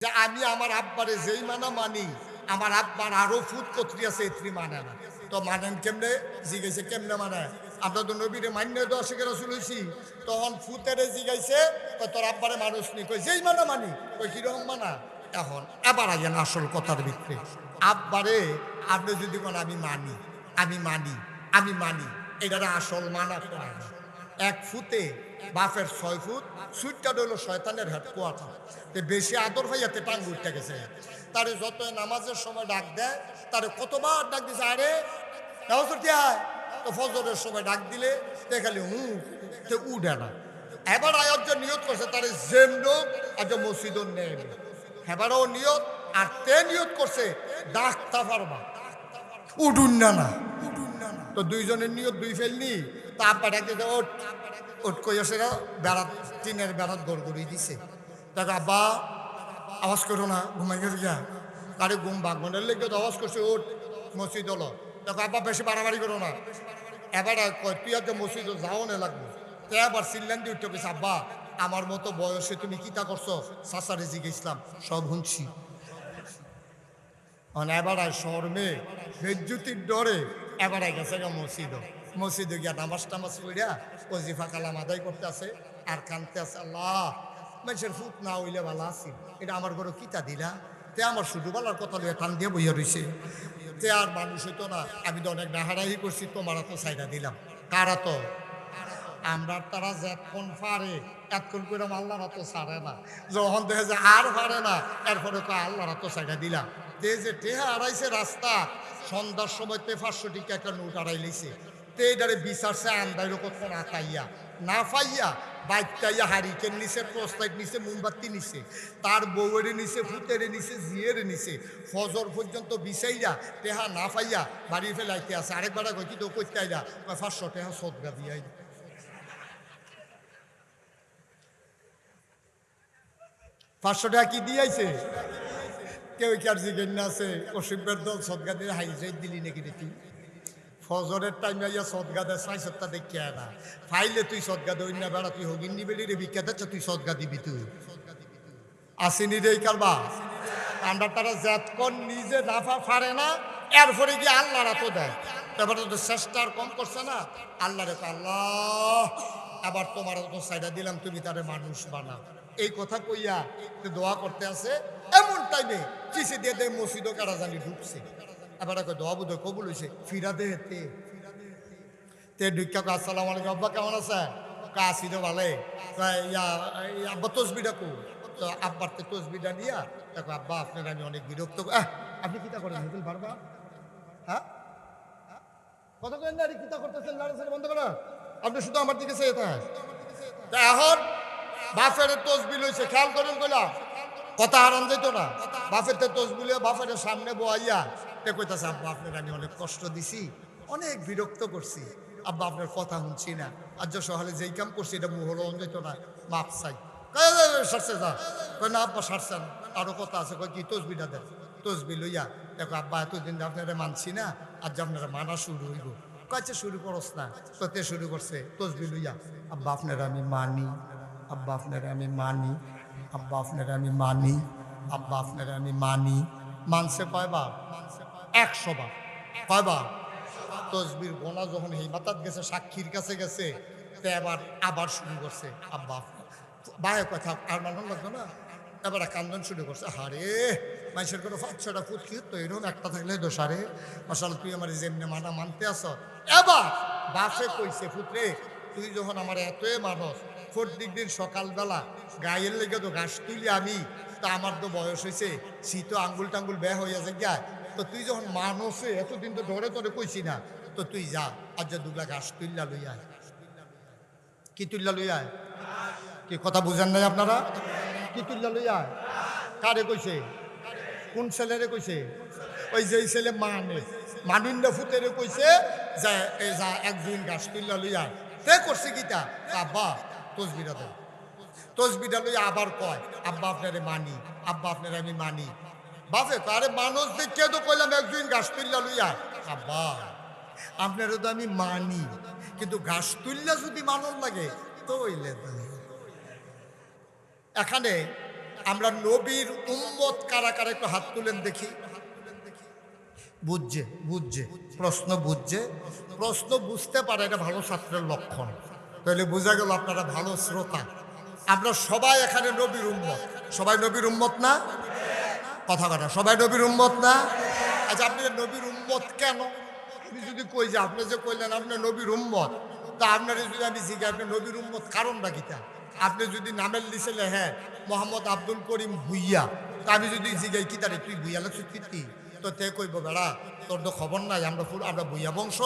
যে আমি আমার আব্বারে যেই মানা মানি, আমার আব্বার আরো ফুট কতরি আছে এত্রি মানে না। তো মানেন কেমনে? জিগাইছে কেমনে মানে? আমরা তো নবীরে মান্য দশকে রসুল হইছি, তখন ফুতেরে জিগাইছে তোর আব্বারে মানুষ নি, কই যেই মানা মানি, কই কিরকম মানা। এখন এবার আইয়েন আসল কথার ভিতরে। আব্বারে আপনি যদি কোন আমি মানি, আমি মানি, আমি মানি, এটারে আসল মানা করা না। এক ফুতে বাপের ৬ ফুট, সুইটটা হইল শয়তানের হেড কোয়ার্টার। বেশি আদর ভাইয়াতে টাঙ্গ উঠতে গেছে। তারে যত নামাজের সময় ডাক দেয়, তারে কতবার ডাক দিছে, আরে নামাজ পড়তে আয়। তো ফজরের সময় ডাক দিলে দেখালি তে উঠে না। এবার আয়োজ্য নিয়ত করছে তারে জেম লোক আজ মসজিদও নেবে। এবারও নিয়ত, আর তে নিয়ত করছে ডাকতা পারবা, উডুন না না। তো দুইজনের নিয়ত দুই ফেলনি। তা আব্বা ডাক দিতে ওঠ ওঠ কই আসে বেড়াত, টিনের বেড়াত গড় গড়িয়ে দিছে। তাকে আব্বা আওয়াজ করো না, ঘুমাই গেছে গিয়া। আরে ঘুম বাগমনের লেগে তো আওয়াজ করছে ওঠ মসজিদ হলো। দেখো আব্বা বেশি বাড়াবাড়ি করো না। এবার কয় তুই আজ মসজিদ যাও না লাগবে। তো এবার সিল্লান দিয়ে উঠতে গেছে, আব্বা আমার মতো বয়সে তুমি কিতা করছো? সাসারে জিজ্ঞেসলাম, সব শুনছি। এবার শর্মে বেজ্জুতির ডরে এবার গেছে গা মসজিদে গিয়া নামাজ টামাজ পড়িয়া ওজিফা কালাম আদায় করতে আছে আর কানতে আছে, আল্লাহ মানুষের ফুট না হইলে ভালো আছি, এটা আমার ঘরে কিতা দিলা। তে আমার শুধু বলার কথা লইয়া টান দিয়ে বইয়া রইছে। তে আর মানুষ হইতো না, আমি তো অনেক ডাহারাহি করছি, তোমার তো সাইডা দিলাম। কারা তো আমরা তারা যতক্ষণ পারে এতক্ষণ করে আল্লাহর তো ছাড়ে না। যখন দেখে যে আর পারে না, এরপরে তো আল্লাহর তো সাইডা দিলাম। তে যে টেহা আড়াইছে রাস্তা, সন্ধ্যার সময় তে 500 টিকা একটা নোট আড়াই লইছে। তে এটারে বিচারছে আন্দাইর কতক্ষণ আতাইয়া না পাইয়া বাইকটাইয়া হারিকেন নিছে, টর্চলাইট নিছে, মোমবাতি নিছে, তার বউয়েরে নিছে, ফুতেরে নিছে, জিয়েরে নিছে। ফজর পর্যন্ত বিচাইয়া টেহা না পাইয়া বাড়ি ফেলাইতে আছে। আরেকবার কই কি তো করতে আইলা, 500 টেহা সদগা দিয়ে আইলা। 500 টাকা কি দিয়েছে? কেউ কি আর জিজ্ঞেস না আছে অসুখের দল সদগা দিয়ে হাইজাই দিলি নাকি রে তুই? ফজরের টাইমে আইয়া সদগা দেয় ৬ দেখে না ফাইলে তুই সদগা দই না বেড়া, তুই হগিন নিবি রে ভিক্ষা দিচ্ছ, তুই সদগা দিবি তুই আসিনি রে কারবা। আমরা তারা যতক্ষণ নিজে নাফা ফারে না, এরপরে গিয়ে আল্লাহরা তো দেয়। এবারে তো চেষ্টা আর কম করছে না, আল্লাহ রে আল্লাহ আবার তোমার তো সাইডা দিলাম, তুমি তারে মানুষ বানাও। এই কথা কইয়া দোয়া করতে আছে, এমন টাইমে চিঠি দিয়ে দেয় মসজিদও কারা জানি ঢুকছে। এবার দোয়া বুধ কবুল হয়েছে, ফিরা দে তে ঢুকা কো আসসালামু আলাইকুম, আব্বা কেমন আছে? আসি তো ভালে। ইয়া আব্বা তসবিটা কো। তো আব্বার তে তসবিটা নিয়া দেখো, আব্বা আপনার আমি অনেক বিরক্ত। আপনি কিতা করেন হেতুল বারবার? হ্যাঁ কত করেন না কিতা করতেছেন, লাড়াছাড়া বন্ধ করা। আপনি শুধু আমার দিকে চেয়ে থাকেন। এখন বাফের তসবি লইছে, খেয়াল করেন কইলাম কথা হারান যেত না। বাফের তসবিলে বাফের সামনে বইয়া তে কইতাছে, আব্বা আপনার আমি অনেক কষ্ট দিছি, অনেক বিরক্ত করছি, আব্বা আপনার কথা শুনছি না, আজ সকালে যেই কাম করছি এটা মুহল যেত না, মাপ চাই। সারছে যা কই না আব্বা সারছে না, আরো কথা আছে। কই কি? তসবিটা দেন। তসবি লইয়া দেখো, আব্বা এতদিন আপনারা মানছি না, আজ আপনারা মানা শুরু হইব। কয়েছে শুরু করস না, তোতে শুরু করছে তসবি লইয়া, আব্বা আপনারা আমি মানি, আব্বা আপনারা আমি মানি, আব্বা আপনারা আমি মানি, আব্বা আপনারা আমি মানি। মানছে কয়বার? 100 বার। কয়বার? তসবির গোনা যখন এই মাতাত গেছে, সাক্ষীর কাছে গেছে, তো এবার আবার শুরু করছে, আব্বা বাহে কথা আর মানুষ লাগতো না। এবার কান্দন শুরু করছে, হারে মানুষের কোনো 5-6টা ফুট কি তো এরকম একটা থাকলে দোষারে মশাল, তুই আমার যেমনি মানা মানতে আস। এবার বাসে কইছে, ফুটরে তুই যখন আমার এতই মানুষ, প্রত্যেক দিন সকালবেলা গায়ের লেগে তো ঘাস তুলি আমি, তা আমার তো বয়স হয়েছে, শীত আঙ্গুল টাঙ্গুল ব্যয় হইয়া যায়, তো তুই যখন মানুষে এতদিন তো ধরে ধরে কইছি না, তো তুই যা আজ দুগলা ঘাস তুললা লইয়া। কি তুললা লইয়া? কি কথা বুঝেন নাই আপনারা? কি তুললা লইয়া? কারে কইছে? কোন ছেলেরে কইছে? ওই যে ছেলে মানে মানুন্ডা ফুতেরে কইছে যে এই যা একদিন ঘাস তুললা লইয়া। তে করছে কিতা? আব্বা তসবিটা দেন। তসবিটা লইয়া আবার কয়, আব্বা আপনারে মানি, আব্বা আপনারে আমি মানি। বাপে আরে মানুষ দেখে তো কইলাম একদিন ঘাস তুললা লইয়া। আব্বা আপনারও তো আমি মানি, কিন্তু ঘাস তুললা যদি মানুষ লাগে তো হইলে এখানে আমরা নবীর উম্মত কারা কারা একটু হাত তুলেন দেখি। বুঝছে বুঝছে প্রশ্ন বুঝছে, প্রশ্ন বুঝতে পারে এটা ভালো ছাত্রের লক্ষণ। তাহলে বোঝা গেল আপনারা ভালো শ্রোতা। আমরা সবাই এখানে নবীর উম্মত। সবাই নবীর উম্মত না? কথা কথা সবাই নবীর উম্মত না? আচ্ছা, আপনি নবীর উম্মত কেন? আমি যদি কই যে আপনি যে কইলেন আপনার নবীর উম্মত, তা আপনার যদি আমি জিজ্ঞাসা আপনি নবীর উম্মত কারণটা কিটা? আপনি যদি নামের লিখে হ্যাঁ মোহাম্মদ আব্দুল করিম ভুইয়া, তা আমি যদি জিজ্ঞাই কি তারে তুই ভুইয়া লাগছিস কীর্তি, তো তে কইব বেড়া তোর তো খবর নাই, আমরা ভুইয়া বংশ,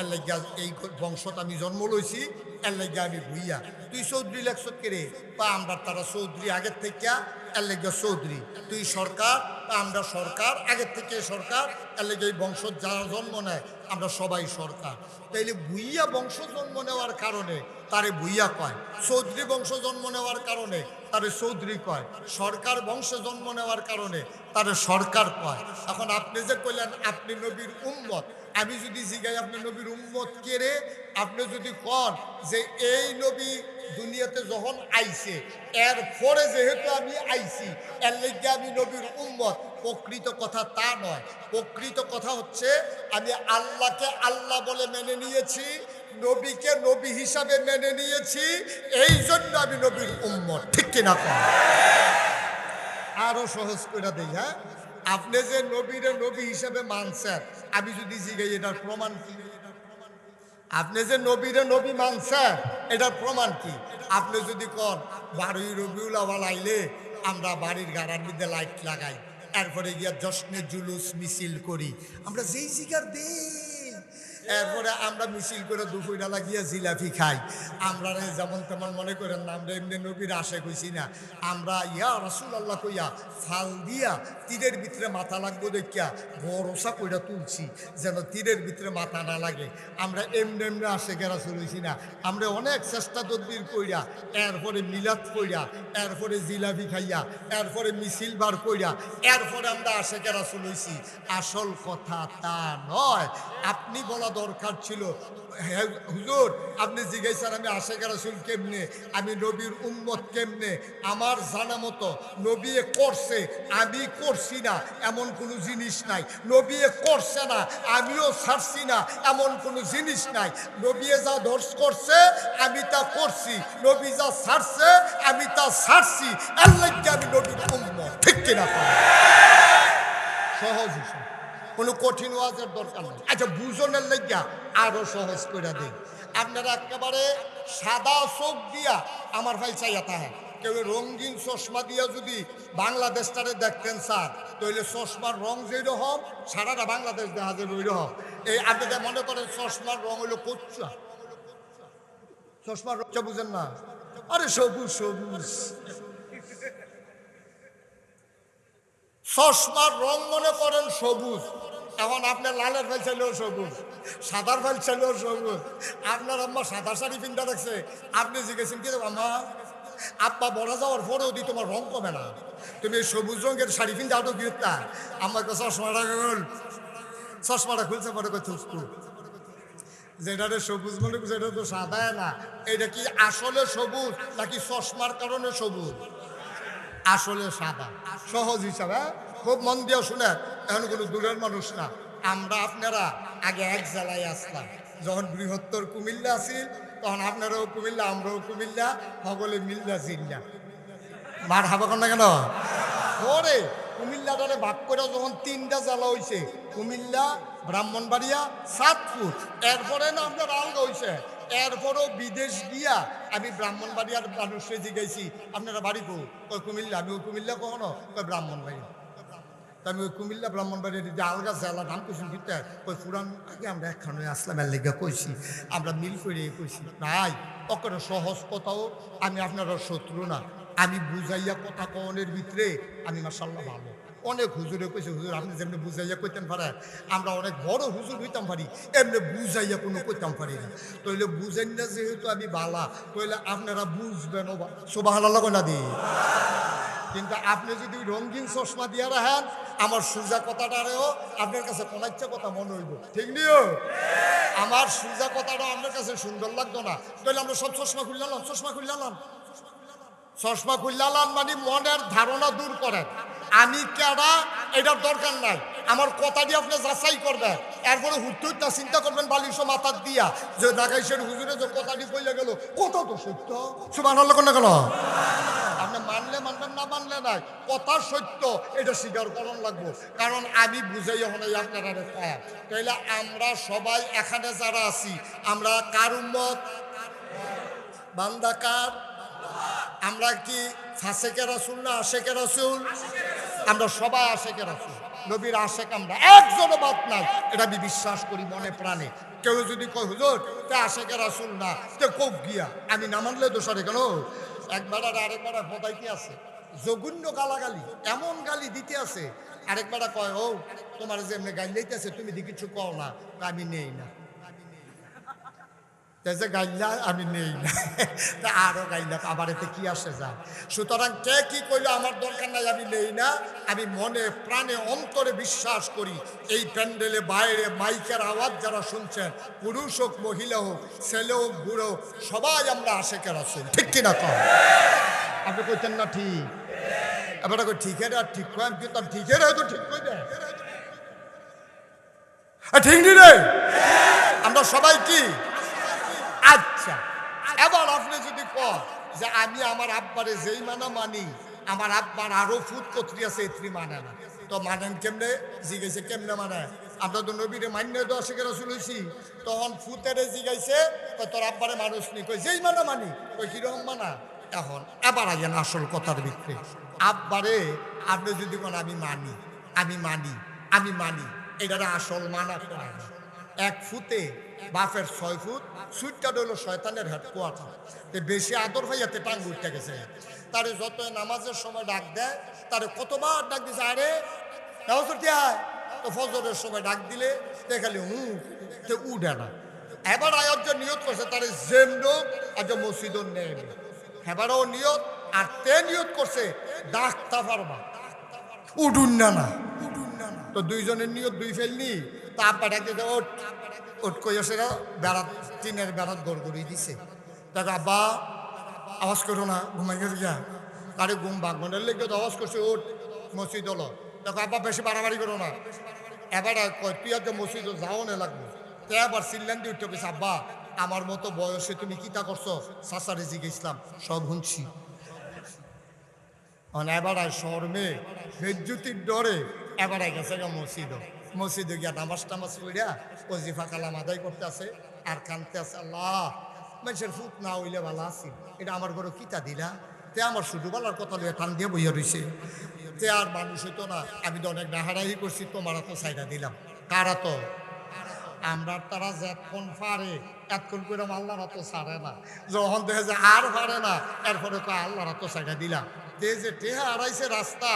এর লাগিয়া এই বংশত আমি জন্ম লইছি, এর লাগিয়া আমি ভুইয়া। তুই চৌধুরী লেখছত কেরে, বা আমরা তারা চৌধুরী আগের থেকে, এর লাগিয়া চৌধুরী। তুই সরকার, বা আমরা সরকার আগের থেকে সরকার, এর লাগে এই বংশ যারা জন্ম নেয় আমরা সবাই সরকার। তাইলে ভুইয়া বংশ জন্ম নেওয়ার কারণে তারে ভুইয়া কয়, চৌধুরী বংশ জন্ম নেওয়ার কারণে তারে চৌধুরী কয়, সরকার বংশে জন্ম নেওয়ার কারণে তারে সরকার কয়। এখন আপনি যে কইলেন আপনি নবীর উম্মত, আমি যদি জিগাই আপনি নবীর উম্মত কেরে, আপনি যদি কন যে এই নবী দুনিয়াতে যখন আইছে এর পরে যেহেতু আমি আইছি এর লেগে আমি নবীর উম্মত, প্রকৃত কথা তা নয়। প্রকৃত কথা হচ্ছে আমি আল্লাহকে আল্লাহ বলে মেনে নিয়েছি, নবীকে নবী হিসাবে মেনে নিয়েছি, এই জন্য আমি নবীর উম্মত। ঠিক কিনা কন? আরো সহজ করে দেই। হ্যাঁ, আপনি যে নবীরে নবী হিসাবে মানছেন, আমি যদি জিগাই এটার প্রমাণ কি? আপনি যে নবীরে নবী মানছেন এটার প্রমাণ কি? আপনি যদি কন 12ই রবিউল আউয়াল আইলে আমরা বাড়ির গাড়ার মধ্যে লাইট লাগাই, এরপরে গিয়া জশ্নে জুলুস মিছিল করি, আমরা যেই জিগার দেই, এরপরে আমরা মিছিল করে দুপুরা লাগিয়ে জিলাপি খাই, আমরা যেমন তেমন মনে করেন না আমরা এমনি নবীর আশে কইছি না, আমরা ইয়া রাসূলুল্লাহ কইয়া ফাল দিয়া তীরের ভিতরে মাথা লাগবো দেখিয়া ভরসা কইরা তুলছি যেন তীরের ভিতরে মাথা না লাগে। আমরা এমনি এমনি আশেকে রাসূল হইছি না, আমরা অনেক চেষ্টা তদবির কইরা, এরপরে মিলাদ কইরা, এরপরে জিলাপি খাইয়া, এরপরে মিছিল বার কইরা, এরপরে আমরা আশেকে রাসূল হইছি। আসল কথা তা নয়। আপনি বলা দরকার ছিল, হুজুর আপনি জিজ্ঞাসা আমি আশেকে রাসূল কেমনে, আমি নবীর উম্মত কেমনে, আমার জানা মতো নবী করছে আমি করছি না এমন কোনো জিনিস নাই, নবী করছে না আমিও ছাড়ছি না এমন কোনো জিনিস নাই, নবী যা ধর্ষ করছে আমি তা করছি, নবী যা ছাড়ছে আমি তা ছাড়ছি, এর লাগে আমি নবীর উম্মত। ঠিক কিনা? সহজ হিসাব, কোনো কঠিন ওয়াজের দরকার নেই। আচ্ছা, বুঝনের লাগিয়া আরো সহজ করে দেই। আপনারা একেবারে সাদা চোখ দিয়া আমার ভাই চাইয়া তাহা, কেউ রঙিন চশমা দিয়া যদি বাংলাদেশটারে দেখতেন স্যার, তাহলে চশমার রং যেই রকম সারাটা বাংলাদেশ দেখা যাবে ওই রকম। এই আপনারা মনে করেন চশমার রং হইলো কচ্চা, চশমার রংটা বুঝেন না? আরে সবুজ সবুজ, চশমার রং মনে করেন সবুজ। এখন আপনার লালের ফাইল চাইলেও সবুজ, সাদার ফাইল চাইলেও সবুজ। আপনার আম্মা সাদা শাড়ি পিন্ধা রাখছে, আপনি জিজ্ঞেসেন কি আম্মা আব্বা বড় যাওয়ার পরেও দি তোমার রং কমে না, তুমি সবুজ রঙের শাড়ি পিন্ধা আটো কি তা? আমার চশমাটা খুল, চশমাটা খুলছে পরে থুসকু, যেটা সবুজ মনে করছে এটা তো সাদা না। এটা কি আসলে সবুজ নাকি চশমার কারণে সবুজ? আসলে সাদা। সহজ হিসাবে খুব মন দিয়ে শুনে, এখন কোনো দূরের মানুষ না। আমরা আপনারা আগে এক জেলায় আসলাম, যখন বৃহত্তর কুমিল্লা আছিল তখন আপনারাও কুমিল্লা আমরাও কুমিল্লা, সকলে মিল্লা জিল্লা। মার হাবা কর না কেন? পরে কুমিল্লাটারে ভাগ করে যখন 3টা জেলা হয়েছে, কুমিল্লা, ব্রাহ্মণবাড়িয়া, চাঁদপুর, এরপরে না আপনার আলগা হয়েছে। এরপরও বিদেশ গিয়া আমি ব্রাহ্মণবাড়িয়ার মানুষকে জিজ্ঞাসি আপনারা বাড়ি কো? ওই কুমিল্লা। আমি ওই কুমিল্লা কখনো ওই ব্রাহ্মণবাড়ি। আমি ওই কুমিল্লা ব্রাহ্মণবাড়ির যে আলগা জেলা নাম কইছি কিতা ওই পুরান আগে আমরা একখানে আসলাম এর লেগে কইছি, আমরা মিল করে কইছি নাই ওকে সহজ কথাও। আমি আপনারা শত্রু না, আমি বুঝাইয়া কথা কনের ভিতরে আমি মাশাআল্লাহ ভালো। অনেক হুজুরে কইছে হুজুর আপনি যেমনি বুঝাইয়া কইতেন পারেন, আমরা অনেক বড় হুজুর হইতাম পারি, এমনি বুঝাইয়া কোনো কইতাম পারি না। তইলে বুঝেন না যেহেতু আমি বালা, তইলে আপনারা বুঝবেন সুবহানাল্লাহ কইনা দি। কিন্তু আপনি যদি রঙিন চশমা দিয়া রাখেন, আমার সোজা কথাটারেও আপনার কাছে কোন ইচ্ছা কথা মনে হইব। ঠিক নিও? আমার সোজা কথাটাও আপনার কাছে সুন্দর লাগতো না, তাহলে আমরা সব চশমা খুললাম, চশমা খুললাম, চশমা খুললাম মানে মনের ধারণা দূর করেন আমি কেডা এটার দরকার নাই আমার কথা দিয়ে আপনি যাচাই করবেন এরপরে হুট্টুটা চিন্তা করবেন বালিশ মাথার দিয়া যে ঢাকাইশের হুজুরে যে কথাটি কইলে গেল কথা তো সত্য সুবহানাল্লাহ কোন গেল আপনি মানলে মানবেন না মানলে নাই কথা সত্য এটা স্বীকার করণ লাগবো কারণ আমি বুঝাই এখন আপনারা তাইলে আমরা সবাই এখানে যারা আছি আমরা কার উম্মত বান্দা কার আমরা কি ফাসেকে রাসূল না আশেকে রাসূল আমরা সবাই আশেকে রাসূল নবীর আশেক আমরা একজনও বাদ নাই এটা আমি বিশ্বাস করি মনে প্রাণে কেউ যদি কয় হুজুর তে আশেকে রাসূল না তে কোক গিয়া আমি না মানলে দোষারে কেন একবার আর আরেকবার পদাইতে আছে জঘন্য গালাগালি এমন গালি দিতে আছে আরেকবার কয় ও তোমার যে এমনি গালি দিতেছে তুমি দি কিছু কও না আমি নেই না যে গাইলা আমি নেই না তা আরো গাইলা আবার এতে কি আসে যায় সুতরাং কে কি কইলো আমার দরকার নাই আমি নেই না আমি মনে প্রাণে অন্তরে বিশ্বাস করি এই প্যান্ডেলে বাইরে মাইকের আওয়াজ যারা শুনছেন পুরুষ হোক মহিলা হোক ছেলে হোক বুড়ো হোক সবাই আমরা আশেকের রাসূল ঠিক কিনা কম আপনি কইতেন না ঠিক এবার ঠিক এটা ঠিক কয় আমি কিন্তু ঠিকের হয়তো ঠিক কই দেয় ঠিক নি রে আমরা সবাই কি আচ্ছা এবার আপনি যদি কন যে আমি আমার আব্বারে যেই মানি আমার আব্বার আরো ফুট কত্রী আছে এত্রি মানে না তো মানেন কেমনে জিগাইছে কেমনে মানে আমরা তো নবীরে মান্য তো আশেকের রাসূল হইছি তখন ফুতেরে জিগাইছে তোর আব্বারে মানুষ নি কই যেই মানি কই কিরকম মানা এখন এবার আইয়েন আসল কথার ভিতরে আব্বারে আপনি যদি কোন আমি মানি এটারে আসল মানা করা না এক ফুতে বাপের 6 ফুট সুইটটা হলো শয়তানের হেডকোয়ার্টার বেশি আদর ভাইয়াতে টাঙ্গ উঠতে গেছে তারে যত নামাজের সময় ডাক দেয় তারে কতবার ডাক দিছে আরে তো ফজরের সময় ডাক দিলে দেখালি তে উঠে না এবার আয়োজ্য নিয়ত করছে তারে জেম লোক আজ মসজিদও নেই এবারও নিয়ত আর তে নিয়ত করছে ডাকতা পারবা উঠুন না তো দুইজনের নিয়ত দুই ফেলনি তা আব্বা ডাক দিতে ওট কইছে বেড়াত টিনের বেড়াত গড়গড়ি দিছে দেখো আব্বা আওয়াজ করো না ঘুমাই গেছে গিয়া আরে ঘুম বাগমনের লেগে তো আওয়াজ করছে ওট মসজিদ হলো দেখো আব্বা বেশি বাড়াবাড়ি করো না এবার কয় তুই আজ মসজিদ যাও না লাগবে তো এবার সিল্লান দিয়ে উঠতে গেছে আব্বা আমার মতো বয়সে তুমি কিতা করছো সাসারে জিগেছিলাম সব শুনছি এবার শর্মে বেজ্জুতির ডরে এবার গেছে মসজিদে গিয়া নামাজ টামাজ পড়িয়া ওজিফা কালাম আদায় করতে আছে আর কানতে আছে আল্লাহ মানুষের ফুট না হইলে ভালো আছি এটা আমার ঘরে কিতা দিলা তে আমার শুধু বলার কথা লইয়া টান দিয়ে বইয়া রইছে তে আর মানুষ হইতো না আমি তো অনেক ডাহারাহি করছি তোমার তো সাইডা দিলাম কারা তো আমরা তারা যতক্ষণ পারে এতক্ষণ করে আল্লাহরা তো ছাড়ে না যখন দেখে যে আর পারে না এরপরে আল্লাহরা তো সাইডা দিলাম তে যে টেহা আড়াইছে রাস্তা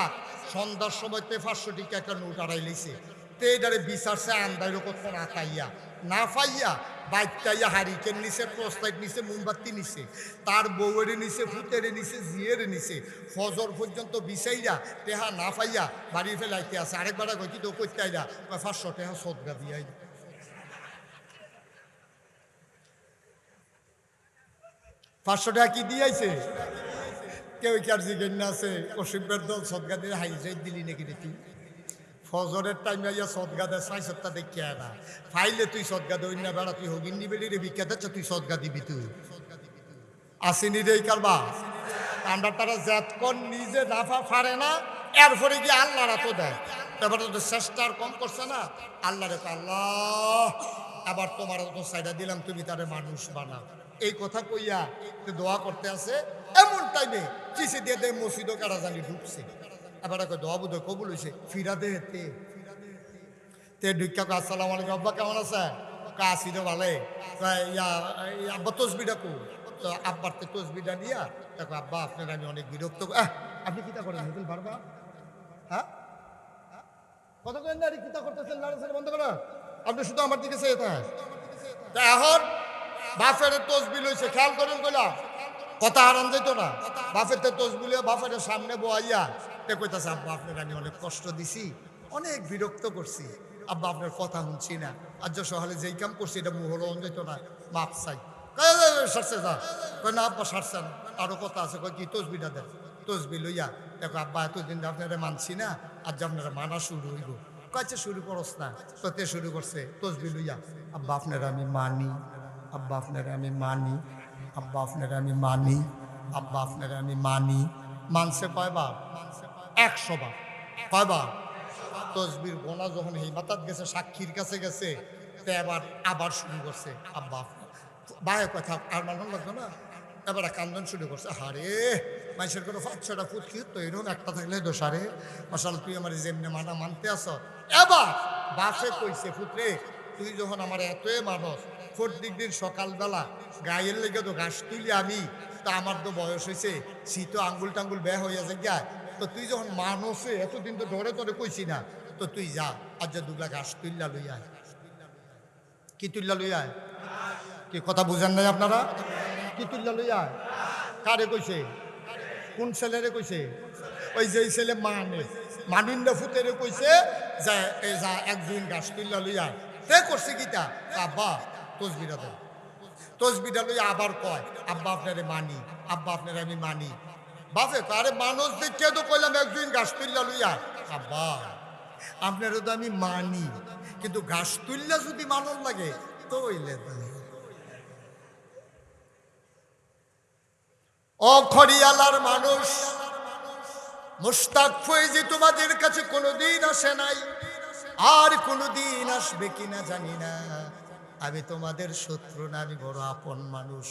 সন্ধ্যার সময় তে 500 টাকা একটা নোট আড়াই লইছে তে এটারে বিচারছে আন্দাইরও কতক্ষণ আঁকাইয়া না পাইয়া বাইকটাইয়া হারিকেন নিছে প্রস্তাব নিছে মোমবাতি নিছে তার বউয়েরে নিছে ফুতেরে নিছে জিয়েরে নিছে ফজর পর্যন্ত বিচাইরা টেহা না পাইয়া বাড়ি ফেলাইতে আছে আরেকবার কই তো করতে আইলা 500 টাকা সদগা দিয়াই 500 টাকা কি দিয়েছে কেউ কি আর জিজ্ঞেস না আছে অসুখের দল সদগা দিয়ে হাইজাই দিলি নাকি রে তুই ফজরের টাইমে ইয়া সদগা দে 600টা দেখিয়া না ফাইলে তুই সদগা দই না বেড়া তুই হগিন নিবেলি রে ভিক্ষা দিচ্ছ তুই সদগা দিবি তুই আসেনি রে কারবা আমরা তারা যতক্ষণ নিজে নাফা পারে না এরপরে গিয়ে আল্লাহরা তো দেয় তারপরে তো চেষ্টার কম করছে না আল্লাহ রে আল্লাহ আবার তোমার তো সাইডা দিলাম তুমি তারে মানুষ বানাও এই কথা কইয়া দোয়া করতে আছে এমন টাইমে চিঠি দিয়ে দেয় মসজিদও কারা জানি ঢুকছে এবার দোয়া বোধ কবুল হয়েছে ফিরা দে তে ঢুকা আসসালাম আলাইকুম আব্বা কেমন আছে আসি তো ভালো আব্বা তসবিটা কো তো আব্বার তো তসবিটা নিয়া দেখো আব্বা আপনার আমি অনেক বিরক্ত আপনি কিতা করেন হোটেল পারবা হ্যাঁ কত করেন না কিতা করতেছেন লাড়াছাড়া বন্ধ করো আপনি শুধু আমার দিকে চেয়ে তা এখন বাফের তসবি লইছে খেয়াল করেন কইলা কথা হারান যেত না বাফের তসবিলে বাফের সামনে বইয়া তে কইতাছে আব্বা আপনার আমি অনেক কষ্ট দিছি অনেক বিরক্ত করছি আব্বা আপনার কথা শুনছি না আজ সকালে যেই কাম করছি এটা মুহরণ যেত না মাপ চাই সারছে যা কই না আব্বা সারছেন আরো কথা আছে কই কি তসবিটা দেন তসবি লইয়া দেখো আব্বা এতদিন আপনারা মানছি না আজ আপনারা মানা শুরু হইব কাছে শুরু করস না তোতে শুরু করছে তসবি লইয়া আব্বা আপনারা আমি মানি আব্বা আপনারা আমি মানি আব্বা আপনারা আমি মানি আব্বা আপনারা আমি মানি মানছে কয়বার 100 বার কয়বার তসবির গোনা যখন এই মাতাত গেছে সাক্ষীর কাছে গেছে তে আবার শুরু করছে আব্বা বায়ে কথা আর মানুষ লাগতো না এবার কান্দন শুরু করছে হারে মানুষের কোনো 5-6টা ফুট কি তো এরকম একটা থাকলে দোষারে মশাল তুই আমার যেমনি মানা মানতে আস এবার বাসে কইছে ফুটরে তুই যখন আমার এতই মানুষ প্রত্যেক দিন সকালবেলা গায়ের লেগে তো ঘাস তুলি আমি তা আমার তো বয়স হয়েছে শীত আঙ্গুল টাঙ্গুল ব্যয় হয়ে যায় তো তুই যখন মানুষে এতদিন তো ধরে ধরে কইছি না তো তুই যা আজ যে 2 ঘাস তুললা লই আয় কি তুললা লই আয় কি কথা বুঝেন নাই আপনারা কি তুললা লই আয় কারে কইছে কোন ছেলেরে কইছে ওই যে ছেলে মানিন্দ ফুতেরে কইছে যে এই যা 1 ঘাস তুললা লই আয় তে করছে কিটা আব্বা তসবিটা দেন তসবিটা লইয়া আবার কয় আব্বা আপনারে মানি আব্বা আপনারে আমি মানি বাজে তারে মানুষ দেখে তো কইলাম 1 ঘাস তুললা লইয়া আব্বা আপনারও তো আমি মানি কিন্তু ঘাস তুললা যদি মানুষ লাগে তো হইলে ও খড়িয়ালার মানুষ মুশতাক ফয়েজি তোমাদের কাছে কোনোদিন আসে নাই আর কোনোদিন আসবে কিনা জানি না আমি তোমাদের শত্রু না আমি বড় আপন মানুষ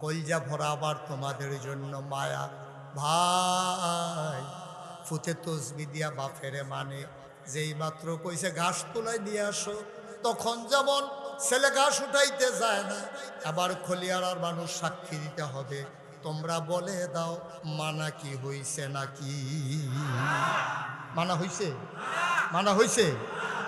কলজা ভরা আবার তোমাদের জন্য মায়া ভাই ফুতে তসবি দিয়া বাফেরে মানে যেই মাত্র কইছে ঘাস তোলাই নিয়ে আসো তখন যেমন ছেলে ঘাস উঠাইতে যায় না আবার খলিয়ারার মানুষ সাক্ষী দিতে হবে তোমরা বলে দাও মানা কি হইছে নাকি মানা হইছে মানা হইছে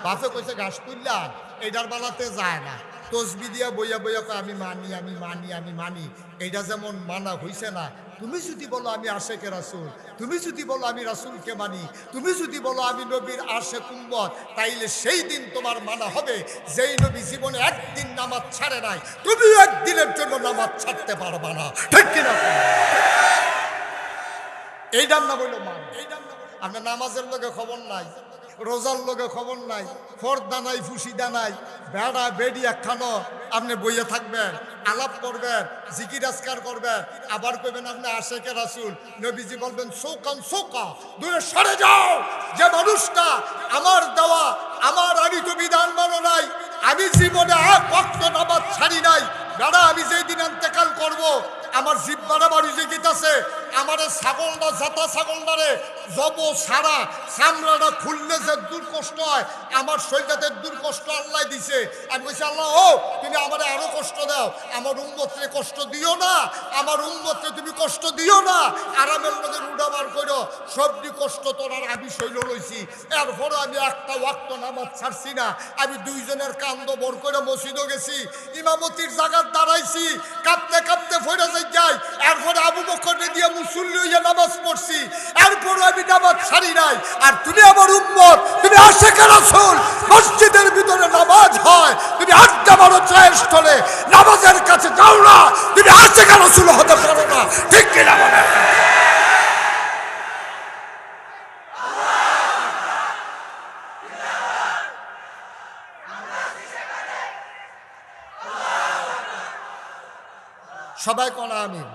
বাপে কইছে ঘাস তুললা এইটার বেলাতে যায় না তসবি দিয়া বইয়া বইয়া আমি মানি আমি মানি আমি মানি এইটা যেমন মানা হইছে না তুমি যদি বলো আমি আশেকে রাসূল তুমি যদি বলো আমি রাসূলকে মানি তুমি যদি বলো আমি নবীর আশেক উম্মত তাইলে সেই দিন তোমার মানা হবে যেই নবী জীবনে একদিন নামাজ ছাড়ে নাই তুমি একদিনের জন্য নামাজ ছাড়তে পারবা না ঠিক কিনা এইটার নাম হইল মান আপনার নামাজের লোকে খবর নাই রোজার লোকে খবর নাই ফর্দা নাই ফুসিদা নাই বেড়া বেডি একখানো আপনি বইয়ে থাকবেন আলাপ করবেন জিকির আজকার করবেন আবার কইবেন আপনি আশেকে রাসূল নবীজি বলবেন সৌকান সৌকা দূরে সরে যাও যে মানুষটা আমার দেওয়া আমার আনিত বিধান মানো নাই আমি জীবনে এক ওয়াক্ত নামাজ ছাড়ি নাই বেড়া আমি যেই দিন ইন্তেকাল করব আমার জিব্বাটা বাড়ি যে গীতাছে আমার ছাগলটা জাতা ছাগলটারে জব সারা চামড়াটা খুললে যে দুর্কষ্ট হয় আমার শরীরটাতে দুর্কষ্ট আল্লাহ দিছে আমি বলছি আল্লাহ ও তুমি আমার আরো কষ্ট দাও আমার উম্মতরে কষ্ট দিও না আমার উম্মতরে তুমি কষ্ট দিও না আরামের মধ্যে উড়াবার করো সবটি কষ্ট তোর আর আমি শৈল লইছি এরপরও আমি একটা ওয়াক্ত নামাজ ছাড়ছি না আমি 2 জনের কান্দ বর করে মসজিদও গেছি ইমামতির জায়গায় দাঁড়াইছি কাঁপতে কাঁপতে ফিরে যাই এরপরে আবু বকরকে দিয়ে মুসল্লি হইয়া নামাজ পড়ছি এরপরও আমি নামাজ ছাড়ি নাই আর তুমি আমার উম্মত তুমি আশেকে রাসূল মসজিদের ভিতরে নামাজ হয় তুমি আড্ডা মারো চায়ের স্থলে নামাজের কাছে যাও না তুমি আশেকে রাসূল হতে পারো না ঠিক কিনা বলে সবাই কোনা আমিন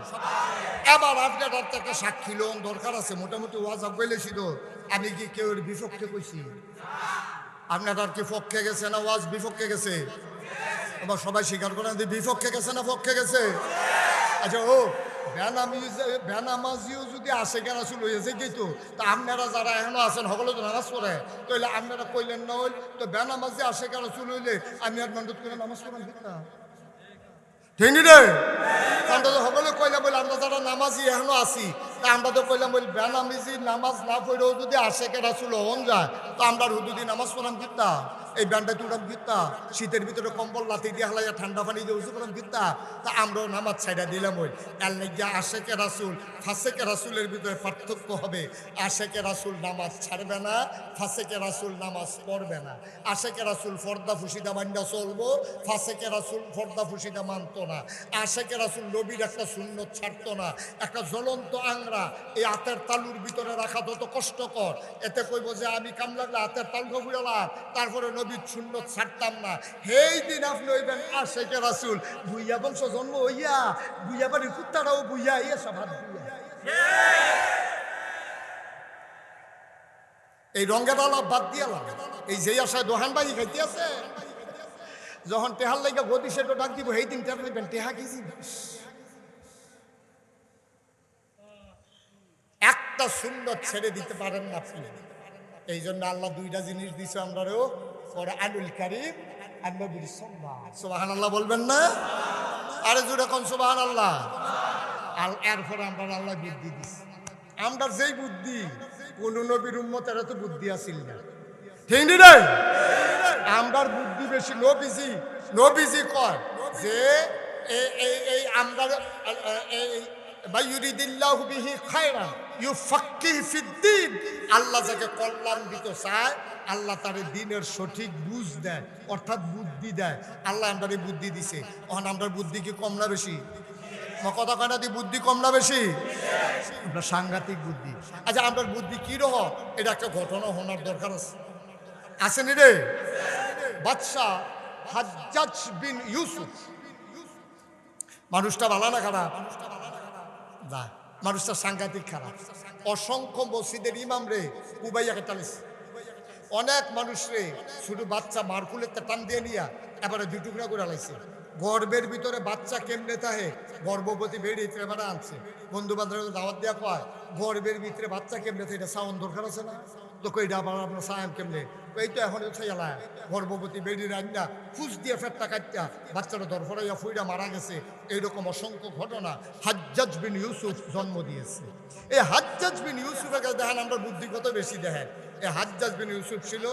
এবার আপনার একটা সাক্ষী লোন দরকার আছে মোটামুটি ওয়াজ বলেছি তো আমি কি কেউ বিপক্ষে কইছি আপনার কি পক্ষে গেছে না ওয়াজ বিপক্ষে গেছে আবার সবাই স্বীকার করেন যে বিপক্ষে গেছে না পক্ষে গেছে আচ্ছা ও বেনামাজিও যদি আশেকে রাসূল হয়েছে কিন্তু তা আপনারা যারা এখনো আছেন সকলে তো নামাজ পড়ে তাহলে আপনারা কইলেন না হইল তো বেনামাজি আশেকে রাসূল হইলে আমি আর মান্ডত করে নামাজ পড়েন ঠিক না ঠিক রে সকলে কইলা বলে আমরা যারা নামাজি এখনো আছি তা আমরা তো কইলাম ওই বেনামিজি নামাজ না পড়েও যদি আশেকে রাসূল হন যায় তো আমরা হুদুদি নামাজ পড়াম কিতা এই ব্যান্ডা তুড়াম কিতা শীতের ভিতরে কম্বল লাথি দিয়ে হালাইয়া ঠান্ডা পানি দিয়ে উজু করলাম কিতা তা আমরাও নামাজ ছাইড়া দিলাম ওই এর লাগিয়া আশেকে রাসূল ফাসেকে রাসূলের ভিতরে পার্থক্য হবে আশেকে রাসূল নামাজ ছাড়বে না ফাসেকে রাসূল নামাজ পড়বে না আশেকে রাসূল ফর্দা ফুসিদা মান্ডা চলবো ফাসেকে রাসূল ফর্দা ফুসিদা মানতো না আশেকে রাসূল নবীর একটা সুন্নত ছাড়তো না একটা জ্বলন্ত আংরা এই হাতের তালুর ভিতরে রাখা তত কষ্টকর এতে কইব যে আমি কাম লাগলে হাতের তালুটা বুড়ালাম তারপরে নবীর সুন্নত ছাড়তাম না সেই দিন আপনি হইবেন আশেকে রাসূল বুইয়া বংশ জন্ম হইয়া বুইয়া বাড়ির কুত্তাটাও বুইয়া ইয়ে সব হাত বুইয়া এই রঙের আলাপ বাদ দিয়ালাম এই যে আশায় দোহান বাড়ি খাইতে আছে যখন টেহার লাগে গদি সেটা ডাক দিব সেই দিন টেহার লাগবেন টেহা কি জিনিস একটা সুন্দর ছেড়ে দিতে পারেন না আপনি এই জন্য আল্লাহ দুইটা জিনিস দিছে আমরাও কোরআনুল কারীম আর নবীর সুন্নাহ সুবহানাল্লাহ বলবেন না আরে জোরে কোন সুবহানাল্লাহ আর এরপরে আমরা আল্লাহ বুদ্ধি দিছি আমরা যেই বুদ্ধি কোন নবীর উম্মতের তো বুদ্ধি আসিল না ঠিক রে আমরার বুদ্ধি বেশি নবীজি কয় যে এই আমরা বায়ুরিদিল্লাহু বিহি খায়রান ইউফাক্কিহু ফিদ্দীন আল্লাহ যাকে কল্যাণ দিতে চায় আল্লাহ তার দ্বীনের সঠিক বুঝ দেয় অর্থাৎ বুদ্ধি দেয় আল্লাহ আমাদের বুদ্ধি দিছে এখন আমরা বুদ্ধি কি কম না বেশি কথা কয় না দি বুদ্ধি কম না বেশি আমরা সাংঘাতিক বুদ্ধি আচ্ছা আমরা বুদ্ধি কি রকম এটা একটা ঘটনা হওয়ার দরকার আছে আসেনি রে বাদশাহ হাজ্জাজ বিন ইউসুফ মানুষটা ভালো না খারাপ না মানুষটা সাংঘাতিক খারাপ অসংখ্য মসজিদের ইমাম রে কুবাইয়াকে টালিস অনেক মানুষ রে শুধু বাচ্চা মারকুলের টান দিয়ে নিয়া এবারে দুই টুকরা করে লাইছে গর্বের ভিতরে বাচ্চা কেমনে থাকে গর্ভবতী বেড়ে এবারে আনছে বন্ধু বান্ধব দাওয়াত দেওয়া কয় গর্বের ভিতরে বাচ্চা কেমনে থাকে এটা সাউন্ড দরকার আছে না তো কইটা আবার আপনার সায়াম কেমনে এই তো এখন ছেলা গর্ভবতী বেড়ি রান্না ফুস দিয়ে ফেটটা কাটটা বাচ্চাটা দরফরাইয়া ফুইরা মারা গেছে এইরকম অসংখ্য ঘটনা হাজ্জাজ বিন ইউসুফ জন্ম দিয়েছে এই হাজ্জাজ বিন ইউসুফের কাছে দেখেন আমরা বুদ্ধি কত বেশি দেখেন এই হাজ্জাজ বিন ইউসুফ ছিল